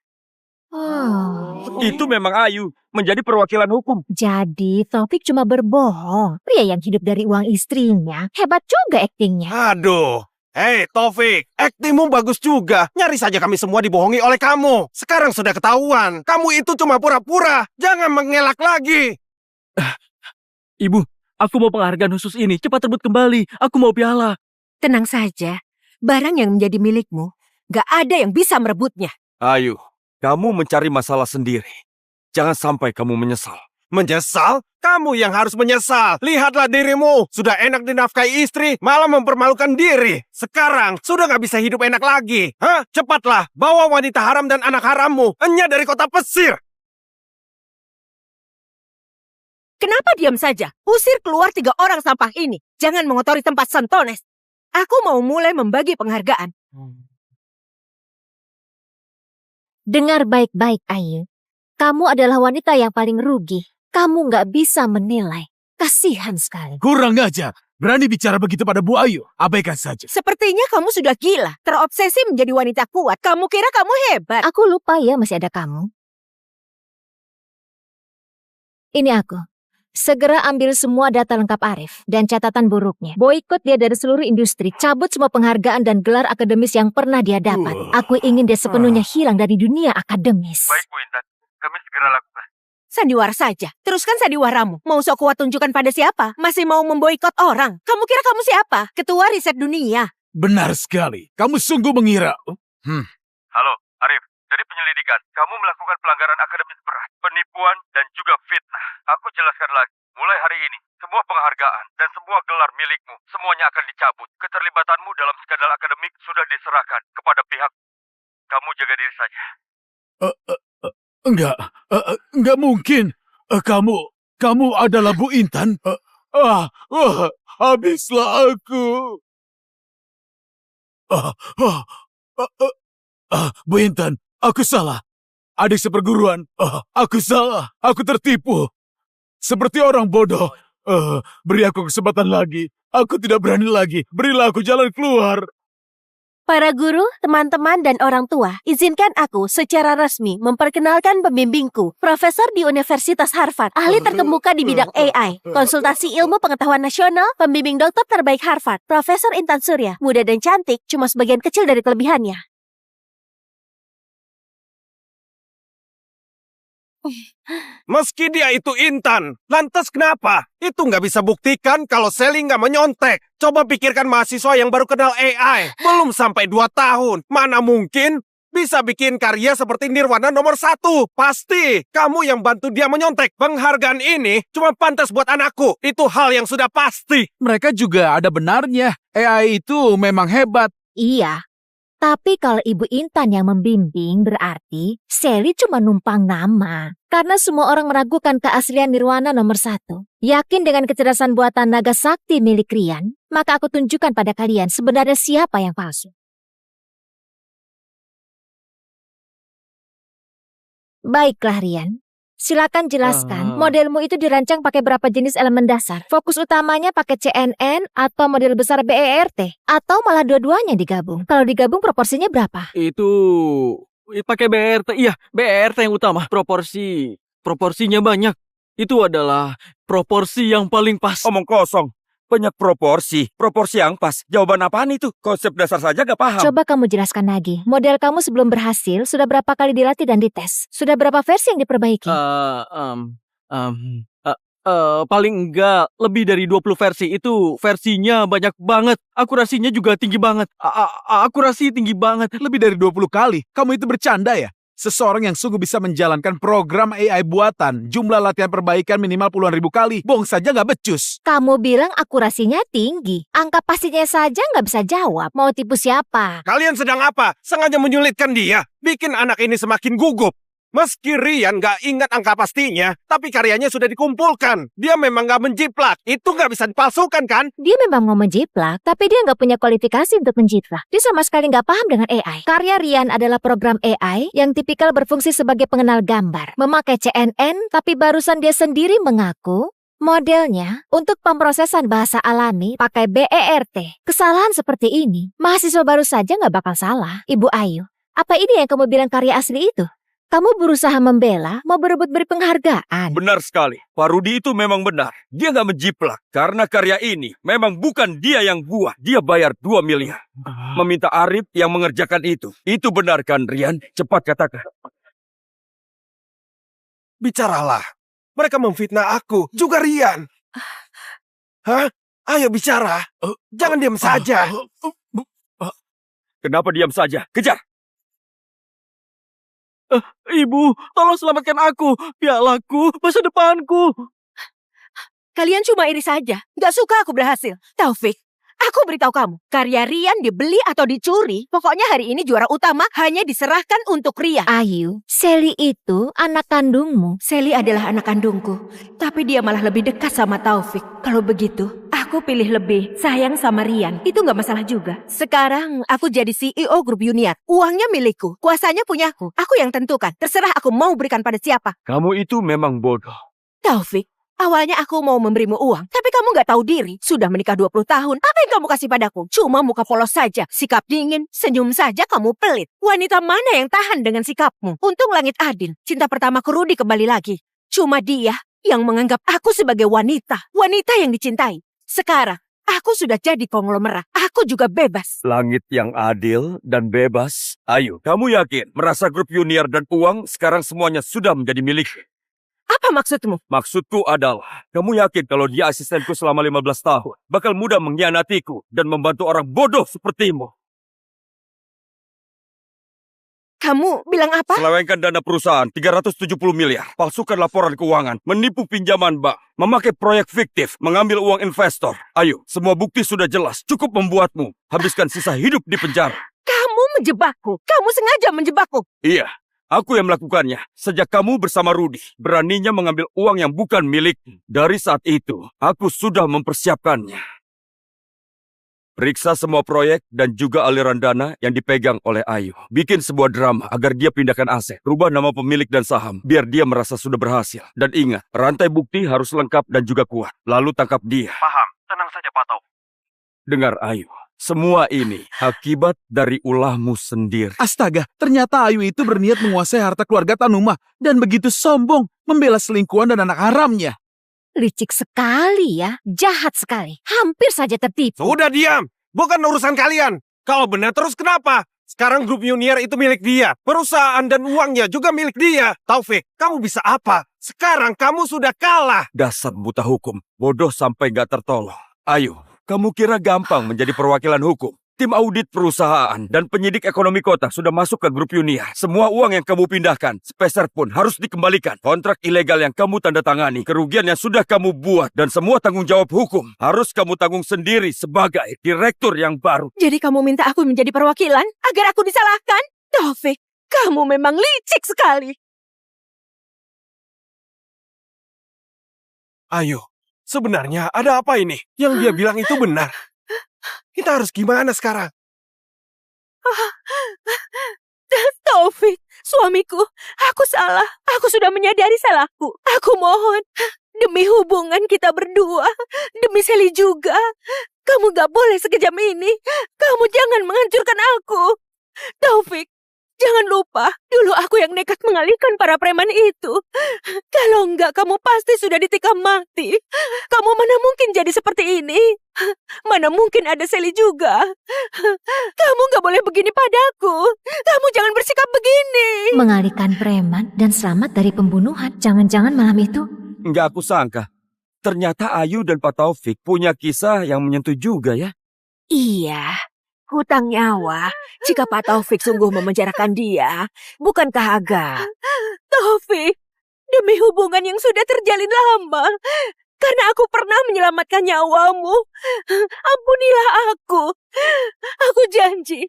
Itu memang Ayu, menjadi perwakilan hukum. Jadi Taufik cuma berbohong. Pria yang hidup dari uang istrinya. Hebat juga aktingnya. Aduh. Hei Taufik, aktingmu bagus juga. Nyaris saja kami semua dibohongi oleh kamu. Sekarang sudah ketahuan. Kamu itu cuma pura-pura. Jangan mengelak lagi. Ibu, aku mau penghargaan khusus ini. Cepat rebut kembali. Aku mau piala. Tenang saja. Barang yang menjadi milikmu, gak ada yang bisa merebutnya. Ayu, kamu mencari masalah sendiri. Jangan sampai kamu menyesal. Menyesal? Kamu yang harus menyesal. Lihatlah dirimu. Sudah enak dinafkahi istri, malah mempermalukan diri. Sekarang sudah gak bisa hidup enak lagi. Hah? Cepatlah, bawa wanita haram dan anak harammu. Enya dari kota Pesir. Kenapa diam saja? Usir keluar 3 orang sampah ini. Jangan mengotori tempat Santones. Aku mau mulai membagi penghargaan. Dengar baik-baik, Ayu. Kamu adalah wanita yang paling rugi. Kamu nggak bisa menilai. Kasihan sekali. Kurang ajar. Berani bicara begitu pada Bu Ayu. Abaikan saja. Sepertinya kamu sudah gila. Terobsesi menjadi wanita kuat. Kamu kira kamu hebat. Aku lupa ya masih ada kamu. Ini aku. Segera ambil semua data lengkap Arif dan catatan buruknya. Boikot dia dari seluruh industri. Cabut semua penghargaan dan gelar akademis yang pernah dia dapat. Aku ingin dia sepenuhnya hilang dari dunia akademis. Baik Bu Intan, kami segera lakukan. Sandiwara saja. Teruskan sandiwaramu. Mau sok kuat tunjukkan pada siapa? Masih mau memboikot orang? Kamu kira kamu siapa? Ketua riset dunia. Benar sekali. Kamu sungguh mengira. Halo, Arif. Dari penyelidikan, kamu melakukan pelanggaran akademis berat, penipuan, dan juga fitnah. Aku jelaskan lagi. Mulai hari ini, semua penghargaan dan semua gelar milikmu, semuanya akan dicabut. Keterlibatanmu dalam skandal akademik sudah diserahkan kepada pihak. Kamu jaga diri saja. Enggak mungkin. Kamu adalah Bu Intan. Habislah aku. Bu Intan, aku salah. Adik seperguruan, aku salah. Aku tertipu. Seperti orang bodoh. Beri aku kesempatan lagi. Aku tidak berani lagi. Berilah aku jalan keluar. Para guru, teman-teman, dan orang tua, izinkan aku secara resmi memperkenalkan pembimbingku, profesor di Universitas Harvard, ahli terkemuka di bidang AI, konsultasi ilmu pengetahuan nasional, pembimbing dokter terbaik Harvard, Profesor Intan Surya, muda dan cantik, cuma sebagian kecil dari kelebihannya. Meski dia itu Intan, lantas kenapa? Itu nggak bisa buktikan kalau Sally nggak menyontek. Coba pikirkan mahasiswa yang baru kenal AI. Belum sampai 2 tahun. Mana mungkin bisa bikin karya seperti Nirwana nomor 1. Pasti kamu yang bantu dia menyontek. Penghargaan ini cuma pantas buat anakku. Itu hal yang sudah pasti. Mereka juga ada benarnya. AI itu memang hebat. Iya, Tapi kalau Ibu Intan yang membimbing berarti Sally cuma numpang nama. Karena semua orang meragukan keaslian Nirwana nomor 1. Yakin dengan kecerdasan buatan naga sakti milik Rian, maka aku tunjukkan pada kalian sebenarnya siapa yang palsu. Baiklah Rian, silakan jelaskan modelmu itu dirancang pakai berapa jenis elemen dasar. Fokus utamanya pakai CNN atau model besar BERT, atau malah dua-duanya digabung. Kalau digabung proporsinya berapa? Itu pakai BRT, iya BRT yang utama. Proporsinya banyak. Itu adalah proporsi yang paling pas. Omong kosong. Banyak proporsi yang pas. Jawaban apaan itu? Konsep dasar saja gak paham. Coba kamu jelaskan lagi. Model kamu sebelum berhasil sudah berapa kali dilatih dan dites? Sudah berapa versi yang diperbaiki? Paling enggak lebih dari 20 versi. Itu versinya banyak banget. Akurasinya juga tinggi banget. Akurasi tinggi banget. Lebih dari 20 kali. Kamu itu bercanda ya? Seseorang yang sungguh bisa menjalankan program AI buatan, jumlah latihan perbaikan minimal puluhan ribu kali, bohong saja nggak becus. Kamu bilang akurasinya tinggi. Angka pastinya saja nggak bisa jawab. Mau tipu siapa? Kalian sedang apa? Sengaja menyulitkan dia. Bikin anak ini semakin gugup. Meski Rian gak ingat angka pastinya, tapi karyanya sudah dikumpulkan. Dia memang gak menjiplak. Itu gak bisa dipalsukan kan? Dia memang mau menjiplak, tapi dia gak punya kualifikasi untuk menjiplak. Dia sama sekali gak paham dengan AI. Karya Rian adalah program AI yang tipikal berfungsi sebagai pengenal gambar. Memakai CNN, tapi barusan dia sendiri mengaku modelnya untuk pemrosesan bahasa alami pakai BERT. Kesalahan seperti ini, mahasiswa baru saja gak bakal salah. Ibu Ayu, apa ini yang kamu bilang karya asli itu? Kamu berusaha membela, mau berebut beri penghargaan. Benar sekali. Pak Rudi itu memang benar. Dia nggak menjiplak. Karena karya ini memang bukan dia yang buat. Dia bayar 2 miliar. Meminta Arif yang mengerjakan itu. Itu benar kan, Rian? Cepat katakan. Bicaralah. Mereka memfitnah aku, juga Rian. Hah? Ayo bicara. Jangan diam saja. Kenapa diam saja? Kejar! Ibu, tolong selamatkan aku. Pialaku, masa depanku. Kalian cuma iri saja. Gak suka aku berhasil. Taufik, aku beritahu kamu. Karya Rian dibeli atau dicuri. Pokoknya hari ini juara utama hanya diserahkan untuk Rian. Ayu, Sally itu anak kandungmu. Sally adalah anak kandungku. Tapi dia malah lebih dekat sama Taufik. Kalau begitu, aku pilih lebih sayang sama Rian. Itu gak masalah juga. Sekarang aku jadi CEO grup Uniar. Uangnya milikku. Kuasanya punyaku. Aku yang tentukan. Terserah aku mau berikan pada siapa. Kamu itu memang bodoh. Taufik, awalnya aku mau memberimu uang. Tapi kamu gak tahu diri. Sudah menikah 20 tahun. Apa yang kamu kasih padaku? Cuma muka polos saja. Sikap dingin. Senyum saja kamu pelit. Wanita mana yang tahan dengan sikapmu? Untung langit adil. Cinta pertamaku Rudi kembali lagi. Cuma dia yang menganggap aku sebagai wanita. Wanita yang dicintai. Sekarang, aku sudah jadi konglomerat. Aku juga bebas. Langit yang adil dan bebas. Ayo, kamu yakin merasa grup Uniar dan uang sekarang semuanya sudah menjadi milik? Apa maksudmu? Maksudku adalah, kamu yakin kalau dia asistenku selama 15 tahun, bakal mudah mengkhianatiku dan membantu orang bodoh sepertimu? Kamu bilang apa? Selewengkan dana perusahaan 370 miliar, palsukan laporan keuangan, menipu pinjaman bank, memakai proyek fiktif, mengambil uang investor. Ayo, semua bukti sudah jelas, cukup membuatmu habiskan sisa hidup di penjara. Kamu menjebakku. Kamu sengaja menjebakku. Iya, aku yang melakukannya. Sejak kamu bersama Rudi, beraninya mengambil uang yang bukan milikmu. Dari saat itu, aku sudah mempersiapkannya. Periksa semua proyek dan juga aliran dana yang dipegang oleh Ayu. Bikin sebuah drama agar dia pindahkan aset. Rubah nama pemilik dan saham, biar dia merasa sudah berhasil. Dan ingat, rantai bukti harus lengkap dan juga kuat. Lalu tangkap dia. Paham, tenang saja Pak Taufik. Dengar Ayu, semua ini akibat dari ulahmu sendiri. Astaga, ternyata Ayu itu berniat menguasai harta keluarga Tanuma. Dan begitu sombong, membela selingkuhan dan anak haramnya. Licik sekali ya, jahat sekali. Hampir saja tertipu. Sudah diam. Bukan urusan kalian. Kalau benar terus kenapa? Sekarang grup Uniar itu milik dia. Perusahaan dan uangnya juga milik dia. Taufik, kamu bisa apa? Sekarang kamu sudah kalah. Dasar buta hukum, bodoh sampai gak tertolong. Ayu, kamu kira gampang menjadi perwakilan hukum? Tim audit perusahaan dan penyidik ekonomi kota sudah masuk ke grup Yunia. Semua uang yang kamu pindahkan, sepeser pun harus dikembalikan. Kontrak ilegal yang kamu tanda tangani, kerugian yang sudah kamu buat, dan semua tanggung jawab hukum harus kamu tanggung sendiri sebagai direktur yang baru. Jadi kamu minta aku menjadi perwakilan agar aku disalahkan? Taufik, kamu memang licik sekali. Ayo, sebenarnya ada apa ini? Yang dia bilang itu benar. Kita harus gimana sekarang? Taufik, suamiku, aku salah. Aku sudah menyadari salahku. Aku mohon, demi hubungan kita berdua, demi Sally juga, kamu gak boleh sekejam ini. Kamu jangan menghancurkan aku. Taufik, jangan lupa, dulu aku yang nekat mengalihkan para preman itu. Kalau enggak, kamu pasti sudah ditikam mati. Kamu mana mungkin jadi seperti ini? Mana mungkin ada Sally juga? Kamu gak boleh begini padaku. Kamu jangan bersikap begini. Mengalihkan preman dan selamat dari pembunuhan. Jangan-jangan malam itu... Nggak aku sangka. Ternyata Ayu dan Pak Taufik punya kisah yang menyentuh juga ya. Iya, hutang nyawa. Jika Pak Taufik sungguh memenjarakan dia, bukankah agak? Taufik, demi hubungan yang sudah terjalin lama, karena aku pernah menyelamatkan nyawamu, ampunilah aku. Aku janji,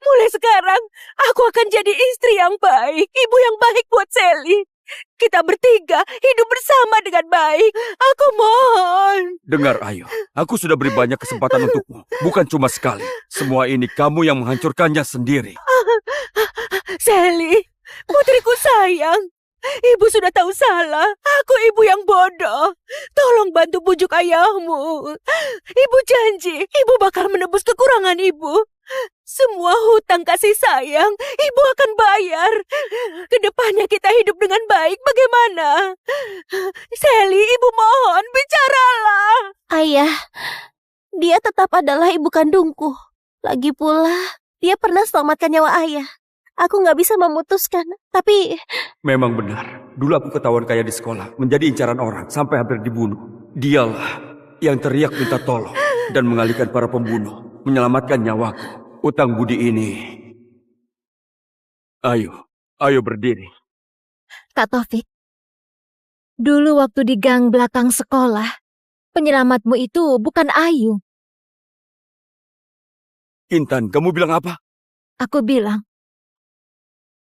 mulai sekarang aku akan jadi istri yang baik, ibu yang baik buat Sally. Kita bertiga hidup bersama dengan baik. Aku mohon. Dengar Ayu, aku sudah beri banyak kesempatan untukmu. Bukan cuma sekali. Semua ini kamu yang menghancurkannya sendiri. Sally, putriku sayang. Ibu sudah tahu salah. Aku ibu yang bodoh. Tolong bantu bujuk ayahmu. Ibu janji, ibu bakal menebus kekurangan ibu. Semua hutang kasih sayang, ibu akan bayar. Kedepannya kita hidup dengan baik, bagaimana? Sally, ibu mohon, bicaralah. Ayah, dia tetap adalah ibu kandungku. Lagi pula, dia pernah selamatkan nyawa ayah. Aku nggak bisa memutuskan, tapi... Memang benar. Dulu aku ketahuan kaya di sekolah, menjadi incaran orang, sampai hampir dibunuh. Dialah yang teriak minta tolong dan mengalihkan para pembunuh, menyelamatkan nyawaku. Utang budi ini. Ayo berdiri. Kak Taufik, dulu waktu di gang belakang sekolah, penyelamatmu itu bukan Ayu. Intan, kamu bilang apa? Aku bilang,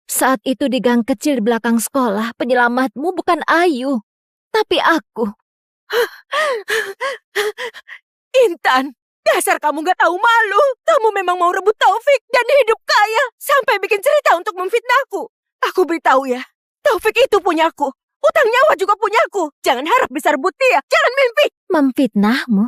saat itu di gang kecil di belakang sekolah, penyelamatmu bukan Ayu, tapi aku. Intan, dasar kamu gak tahu malu. Kamu memang mau rebut Taufik dan hidup kaya sampai bikin cerita untuk memfitnahku. Aku beritahu ya, Taufik itu punyaku. Utang nyawa juga punyaku. Jangan harap bisa rebut dia. Jangan mimpi. Memfitnahmu?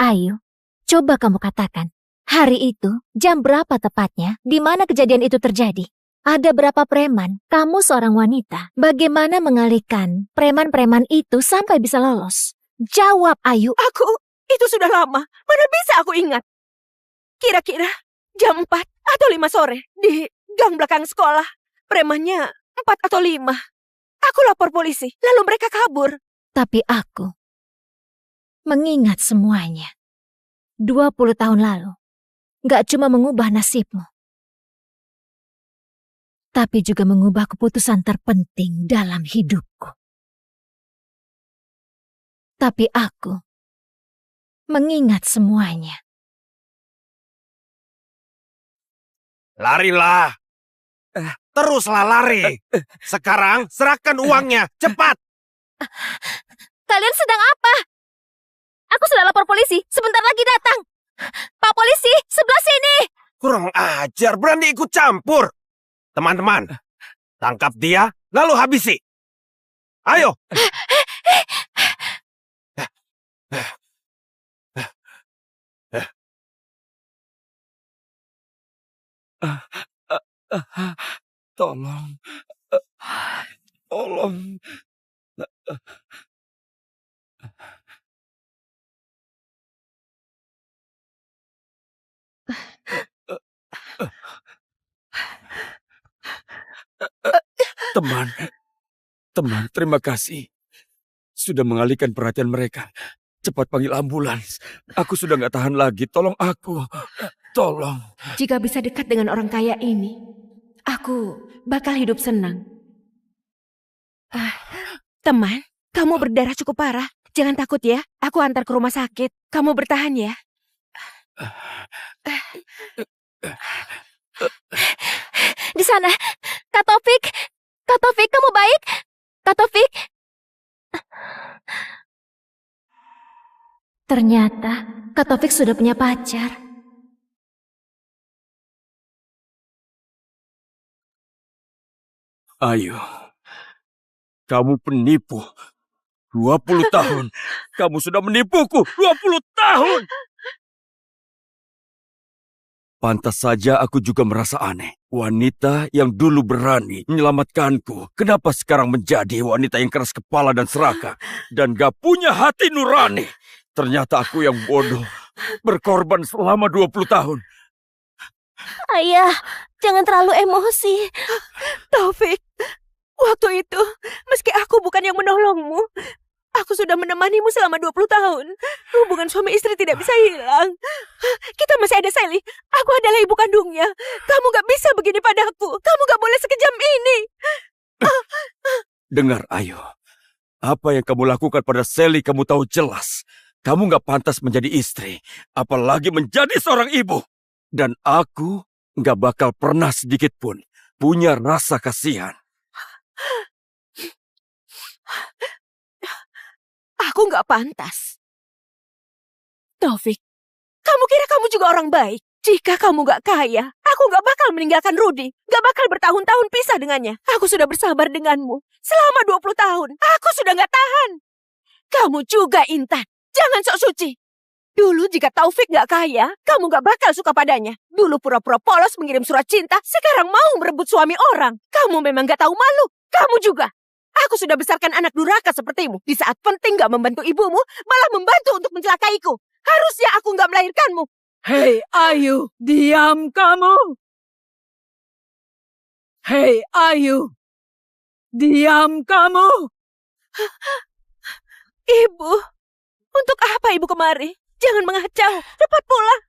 Ayu, coba kamu katakan. Hari itu, jam berapa tepatnya? Di mana kejadian itu terjadi? Ada berapa preman? Kamu seorang wanita. Bagaimana mengalihkan preman-preman itu sampai bisa lolos? Jawab, Ayu. Itu sudah lama. Mana bisa aku ingat? Kira-kira jam 4 atau 5 sore di gang belakang sekolah. Premannya 4 atau 5. Aku lapor polisi, lalu mereka kabur. Tapi aku mengingat semuanya. 20 tahun lalu, gak cuma mengubah nasibmu, tapi juga mengubah keputusan terpenting dalam hidupku. Tapi aku mengingat semuanya. Larilah. Teruslah lari. Sekarang serahkan uangnya, cepat. Kalian sedang apa? Aku sudah lapor polisi, sebentar lagi datang. Pak polisi, sebelah sini. Kurang ajar, berani ikut campur. Teman-teman, tangkap dia, lalu habisi. Ayo. Tolong. Teman, terima kasih sudah mengalihkan perhatian mereka. Cepat panggil ambulans. Aku sudah nggak tahan lagi. Tolong aku. Tolong. Jika bisa dekat dengan orang kaya ini, aku bakal hidup senang. Teman, kamu berdarah cukup parah. Jangan takut ya, aku antar ke rumah sakit. Kamu bertahan ya. Di sana, Kak Taufik. Kak Taufik, kamu baik? Kak Taufik. Ternyata Kak Taufik sudah punya pacar. Ayo. Kamu penipu. 20 tahun. Kamu sudah menipuku. 20 tahun. Pantas saja aku juga merasa aneh. Wanita yang dulu berani menyelamatkanku, kenapa sekarang menjadi wanita yang keras kepala dan serakah, dan gak punya hati nurani? Ternyata aku yang bodoh, berkorban selama 20 tahun. Ayah, jangan terlalu emosi. Taufik, waktu itu, meski aku bukan yang menolongmu, aku sudah menemanimu selama 20 tahun. Hubungan suami istri tidak bisa hilang. Kita masih ada Sally. Aku adalah ibu kandungnya. Kamu gak bisa begini padaku. Kamu gak boleh sekejam ini. Dengar, Ayu. Apa yang kamu lakukan pada Sally kamu tahu jelas. Kamu gak pantas menjadi istri. Apalagi menjadi seorang ibu. Dan aku gak bakal pernah sedikit pun punya rasa kasihan. Aku gak pantas. Taufik, kamu kira kamu juga orang baik? Jika kamu gak kaya, aku gak bakal meninggalkan Rudy. Gak bakal bertahun-tahun pisah dengannya. Aku sudah bersabar denganmu selama 20 tahun. Aku sudah gak tahan. Kamu juga, Intan. Jangan sok suci. Dulu jika Taufik gak kaya, kamu gak bakal suka padanya. Dulu pura-pura polos mengirim surat cinta, sekarang mau merebut suami orang. Kamu memang gak tahu malu. Kamu juga. Aku sudah besarkan anak durhaka sepertimu. Di saat penting gak membantu ibumu, malah membantu untuk mencelakaiku. Harusnya aku gak melahirkanmu. Hei Ayu, diam kamu. Hei Ayu, diam kamu. Ibu, untuk apa ibu kemari? Jangan mengacau, cepat pulang.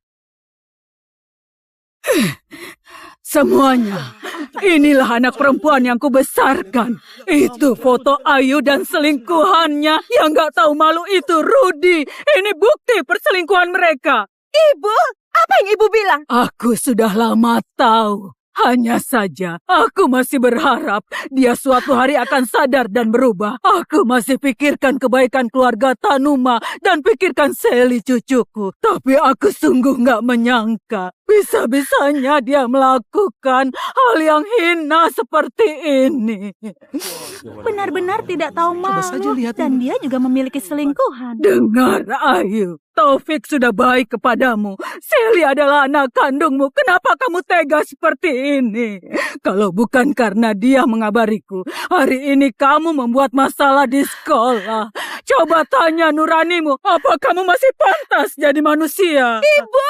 Semuanya, inilah anak perempuan yang kubesarkan. Itu foto Ayu dan selingkuhannya. Yang gak tahu malu itu Rudy. Ini bukti perselingkuhan mereka. Ibu, apa yang ibu bilang? Aku sudah lama tahu. Hanya saja, aku masih berharap dia suatu hari akan sadar dan berubah. Aku masih pikirkan kebaikan keluarga Tanuma dan pikirkan Sally cucuku. Tapi aku sungguh gak menyangka. Bisa-bisanya dia melakukan hal yang hina seperti ini. Benar-benar tidak tahu malu dan dia juga memiliki selingkuhan. Dengar, Ayu. Taufik sudah baik kepadamu. Sally adalah anak kandungmu. Kenapa kamu tega seperti ini? Kalau bukan karena dia mengabariku, hari ini kamu membuat masalah di sekolah. Coba tanya nuranimu, apa kamu masih pantas jadi manusia? Ibu!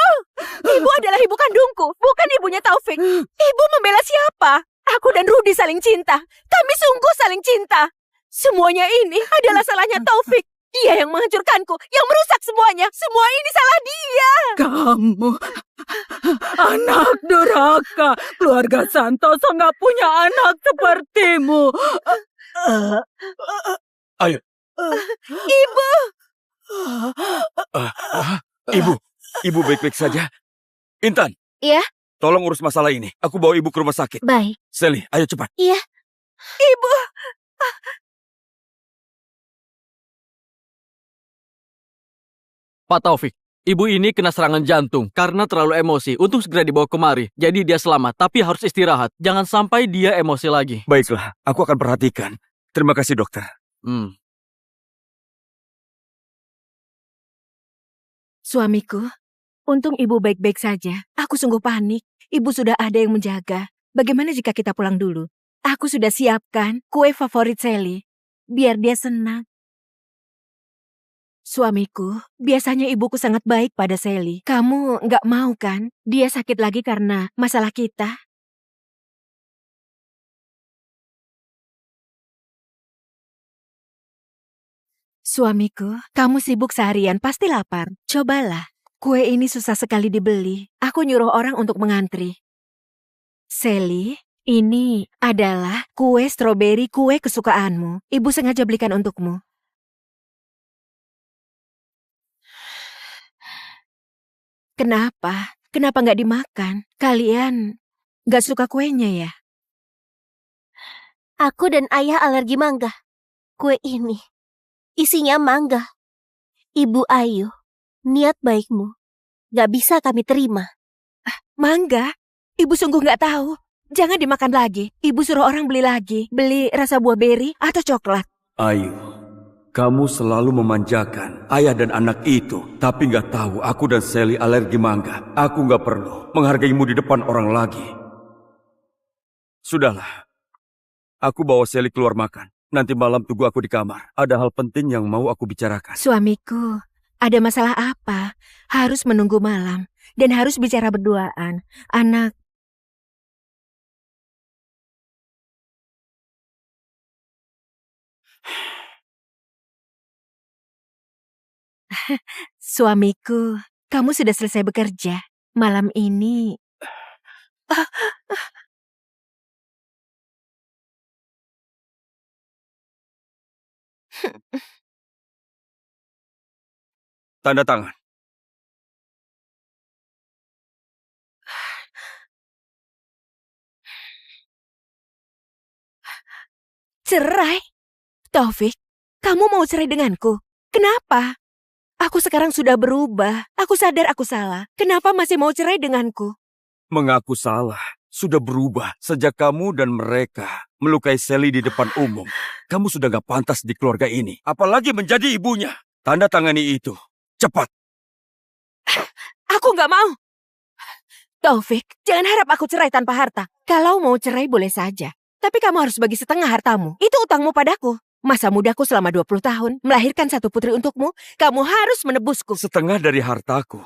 Ibu adalah ibu kandungku, bukan ibunya Taufik. Ibu membela siapa? Aku dan Rudy saling cinta. Kami sungguh saling cinta. Semuanya ini adalah salahnya Taufik. Dia yang menghancurkanku, yang merusak semuanya. Semua ini salah dia. Kamu, anak durhaka. Keluarga Santoso nggak punya anak sepertimu. Ayo. Ibu. Ibu baik-baik saja. Intan. Iya? Tolong urus masalah ini. Aku bawa ibu ke rumah sakit. Baik. Sally, ayo cepat. Iya. Ibu. Pak Taufik, ibu ini kena serangan jantung karena terlalu emosi. Untuk segera dibawa kemari. Jadi dia selamat, tapi harus istirahat. Jangan sampai dia emosi lagi. Baiklah, aku akan perhatikan. Terima kasih, dokter. Suamiku, untung ibu baik-baik saja. Aku sungguh panik. Ibu sudah ada yang menjaga. Bagaimana jika kita pulang dulu? Aku sudah siapkan kue favorit Sally. Biar dia senang. Suamiku, biasanya ibuku sangat baik pada Sally. Kamu nggak mau kan? Dia sakit lagi karena masalah kita. Suamiku, kamu sibuk seharian, pasti lapar. Cobalah. Kue ini susah sekali dibeli. Aku nyuruh orang untuk mengantri. Sally, ini adalah kue stroberi, kue kesukaanmu. Ibu sengaja belikan untukmu. Kenapa? Kenapa nggak dimakan? Kalian nggak suka kuenya ya? Aku dan ayah alergi mangga. Kue ini isinya mangga. Ibu Ayu, niat baikmu gak bisa kami terima. Mangga? Ibu sungguh nggak tahu. Jangan dimakan lagi. Ibu suruh orang beli lagi. Beli rasa buah beri atau coklat. Ayu, kamu selalu memanjakan ayah dan anak itu. Tapi nggak tahu aku dan Sally alergi mangga. Aku nggak perlu menghargaimu di depan orang lagi. Sudahlah. Aku bawa Sally keluar makan. Nanti malam tunggu aku di kamar. Ada hal penting yang mau aku bicarakan. Suamiku, ada masalah apa? Harus menunggu malam. Dan harus bicara berduaan. Anak... Suamiku, kamu sudah selesai bekerja. Malam ini... Tanda tangan. Cerai? Taufik, kamu mau cerai denganku? Kenapa? Aku sekarang sudah berubah. Aku sadar aku salah. Kenapa masih mau cerai denganku? Mengaku salah. Sudah berubah sejak kamu dan mereka melukai Sally di depan umum. Kamu sudah gak pantas di keluarga ini. Apalagi menjadi ibunya. Tanda tangani itu. Cepat. Aku nggak mau. Taufik, jangan harap aku cerai tanpa harta. Kalau mau cerai boleh saja. Tapi kamu harus bagi setengah hartamu. Itu utangmu padaku. Masa mudaku selama 20 tahun, melahirkan satu putri untukmu, kamu harus menebusku. Setengah dari hartaku.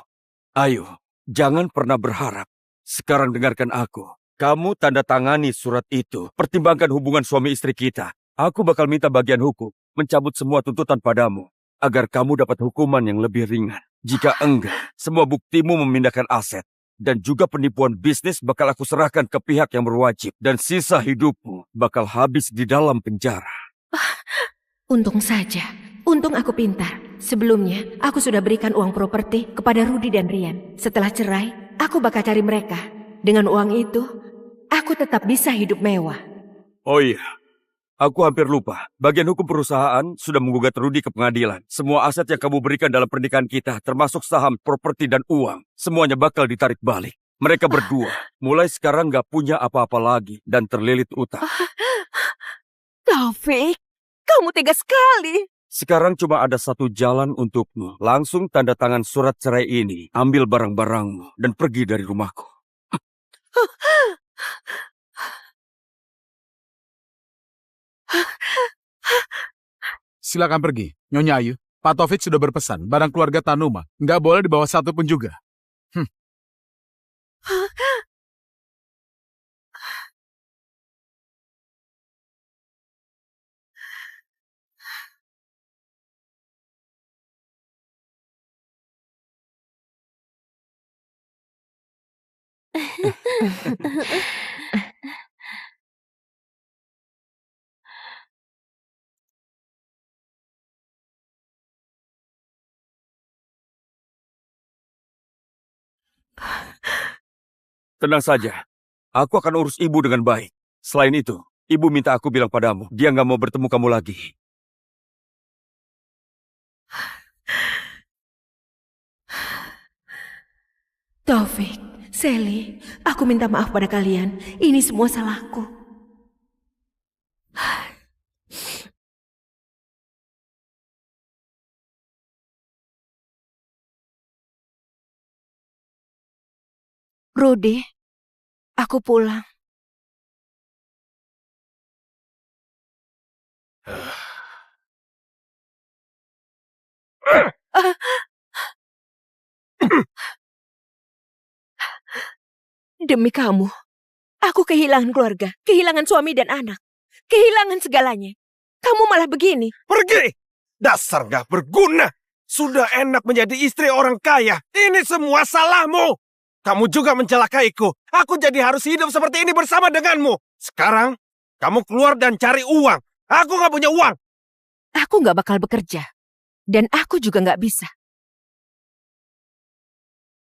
Ayo, jangan pernah berharap. Sekarang dengarkan aku. Kamu tanda tangani surat itu. Pertimbangkan hubungan suami istri kita. Aku bakal minta bagian hukum, mencabut semua tuntutan padamu. Agar kamu dapat hukuman yang lebih ringan. Jika enggak, semua buktimu memindahkan aset. Dan juga penipuan bisnis bakal aku serahkan ke pihak yang berwajib. Dan sisa hidupmu bakal habis di dalam penjara. Untung saja. Untung aku pintar. Sebelumnya, aku sudah berikan uang properti kepada Rudy dan Rian. Setelah cerai, aku bakal cari mereka. Dengan uang itu, aku tetap bisa hidup mewah. Oh iya. Aku hampir lupa. Bagian hukum perusahaan sudah menggugat Rudy ke pengadilan. Semua aset yang kamu berikan dalam pernikahan kita, termasuk saham, properti, dan uang, semuanya bakal ditarik balik. Mereka berdua mulai sekarang gak punya apa-apa lagi dan terlilit utang. Taufik, kamu tega sekali. Sekarang cuma ada satu jalan untukmu. Langsung tanda tangan surat cerai ini, ambil barang-barangmu, dan pergi dari rumahku. Silakan pergi, Nyonya Ayu. Pak Taufik sudah berpesan, barang keluarga Tanuma nggak boleh dibawa satu pun juga. Tenang saja, aku akan urus ibu dengan baik. Selain itu, ibu minta aku bilang padamu, dia nggak mau bertemu kamu lagi. Taufik, Sally, aku minta maaf pada kalian. Ini semua salahku. Rudy, aku pulang. Demi kamu, aku kehilangan keluarga, kehilangan suami dan anak, kehilangan segalanya. Kamu malah begini. Pergi! Dasar gak berguna. Sudah enak menjadi istri orang kaya. Ini semua salahmu. Kamu juga mencelakaiku. Aku jadi harus hidup seperti ini bersama denganmu. Sekarang, kamu keluar dan cari uang. Aku gak punya uang. Aku gak bakal bekerja. Dan aku juga gak bisa.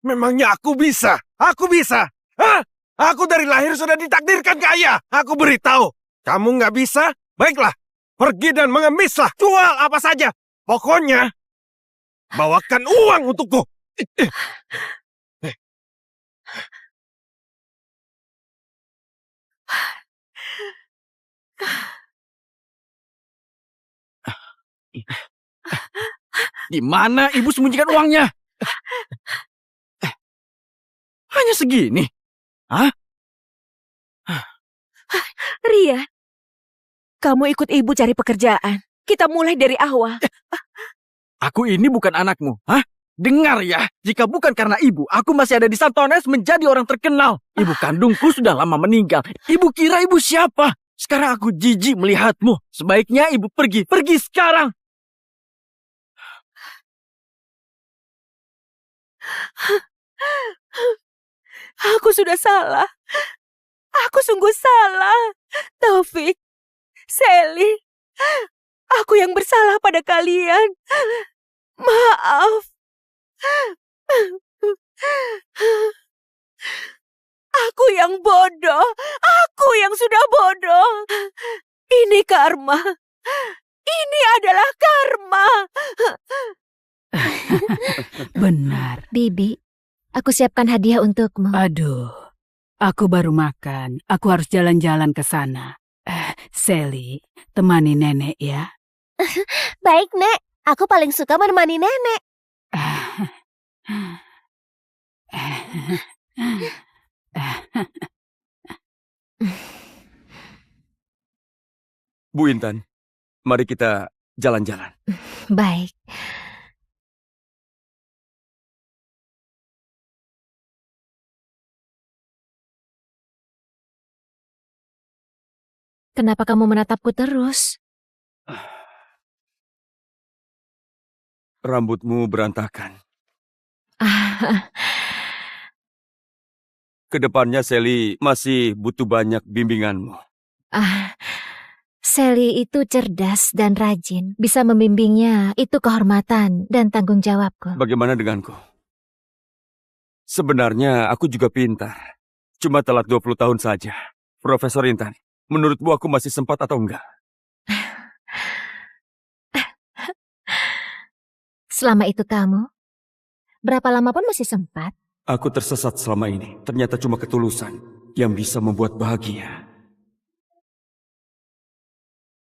Memangnya aku bisa? Aku bisa? Hah? Aku dari lahir sudah ditakdirkan kaya. Aku beritahu. Kamu gak bisa? Baiklah. Pergi dan mengemislah. Jual apa saja. Pokoknya, bawakan uang untukku. Di mana ibu sembunyikan uangnya? Hanya segini? Hah? Rian, kamu ikut ibu cari pekerjaan. Kita mulai dari awal. Aku ini bukan anakmu. Hah? Dengar ya, jika bukan karena ibu, aku masih ada di Santones menjadi orang terkenal. Ibu kandungku sudah lama meninggal. Ibu kira ibu siapa? Sekarang aku jijik melihatmu. Sebaiknya ibu pergi. Pergi sekarang. Aku sudah salah. Aku sungguh salah. Taufik, Sally, aku yang bersalah pada kalian. Maaf. Aku yang bodoh. Aku yang sudah bodoh. Ini karma. Ini adalah karma. Benar. Bibi, aku siapkan hadiah untukmu. Aduh, aku baru makan. Aku harus jalan-jalan ke sana. Sally, temani nenek ya. Baik, Nek. Aku paling suka menemani nenek. Bu Intan, mari kita jalan-jalan. Baik. Kenapa kamu menatapku terus? Rambutmu berantakan. Kedepannya Sally masih butuh banyak bimbinganmu. Sally itu cerdas dan rajin. Bisa membimbingnya, itu kehormatan dan tanggung jawabku. Bagaimana denganku? Sebenarnya aku juga pintar. Cuma telat 20 tahun saja. Profesor Intan, menurutmu aku masih sempat atau enggak? Selama itu kamu, berapa lama pun masih sempat. Aku tersesat selama ini. Ternyata cuma ketulusan yang bisa membuat bahagia.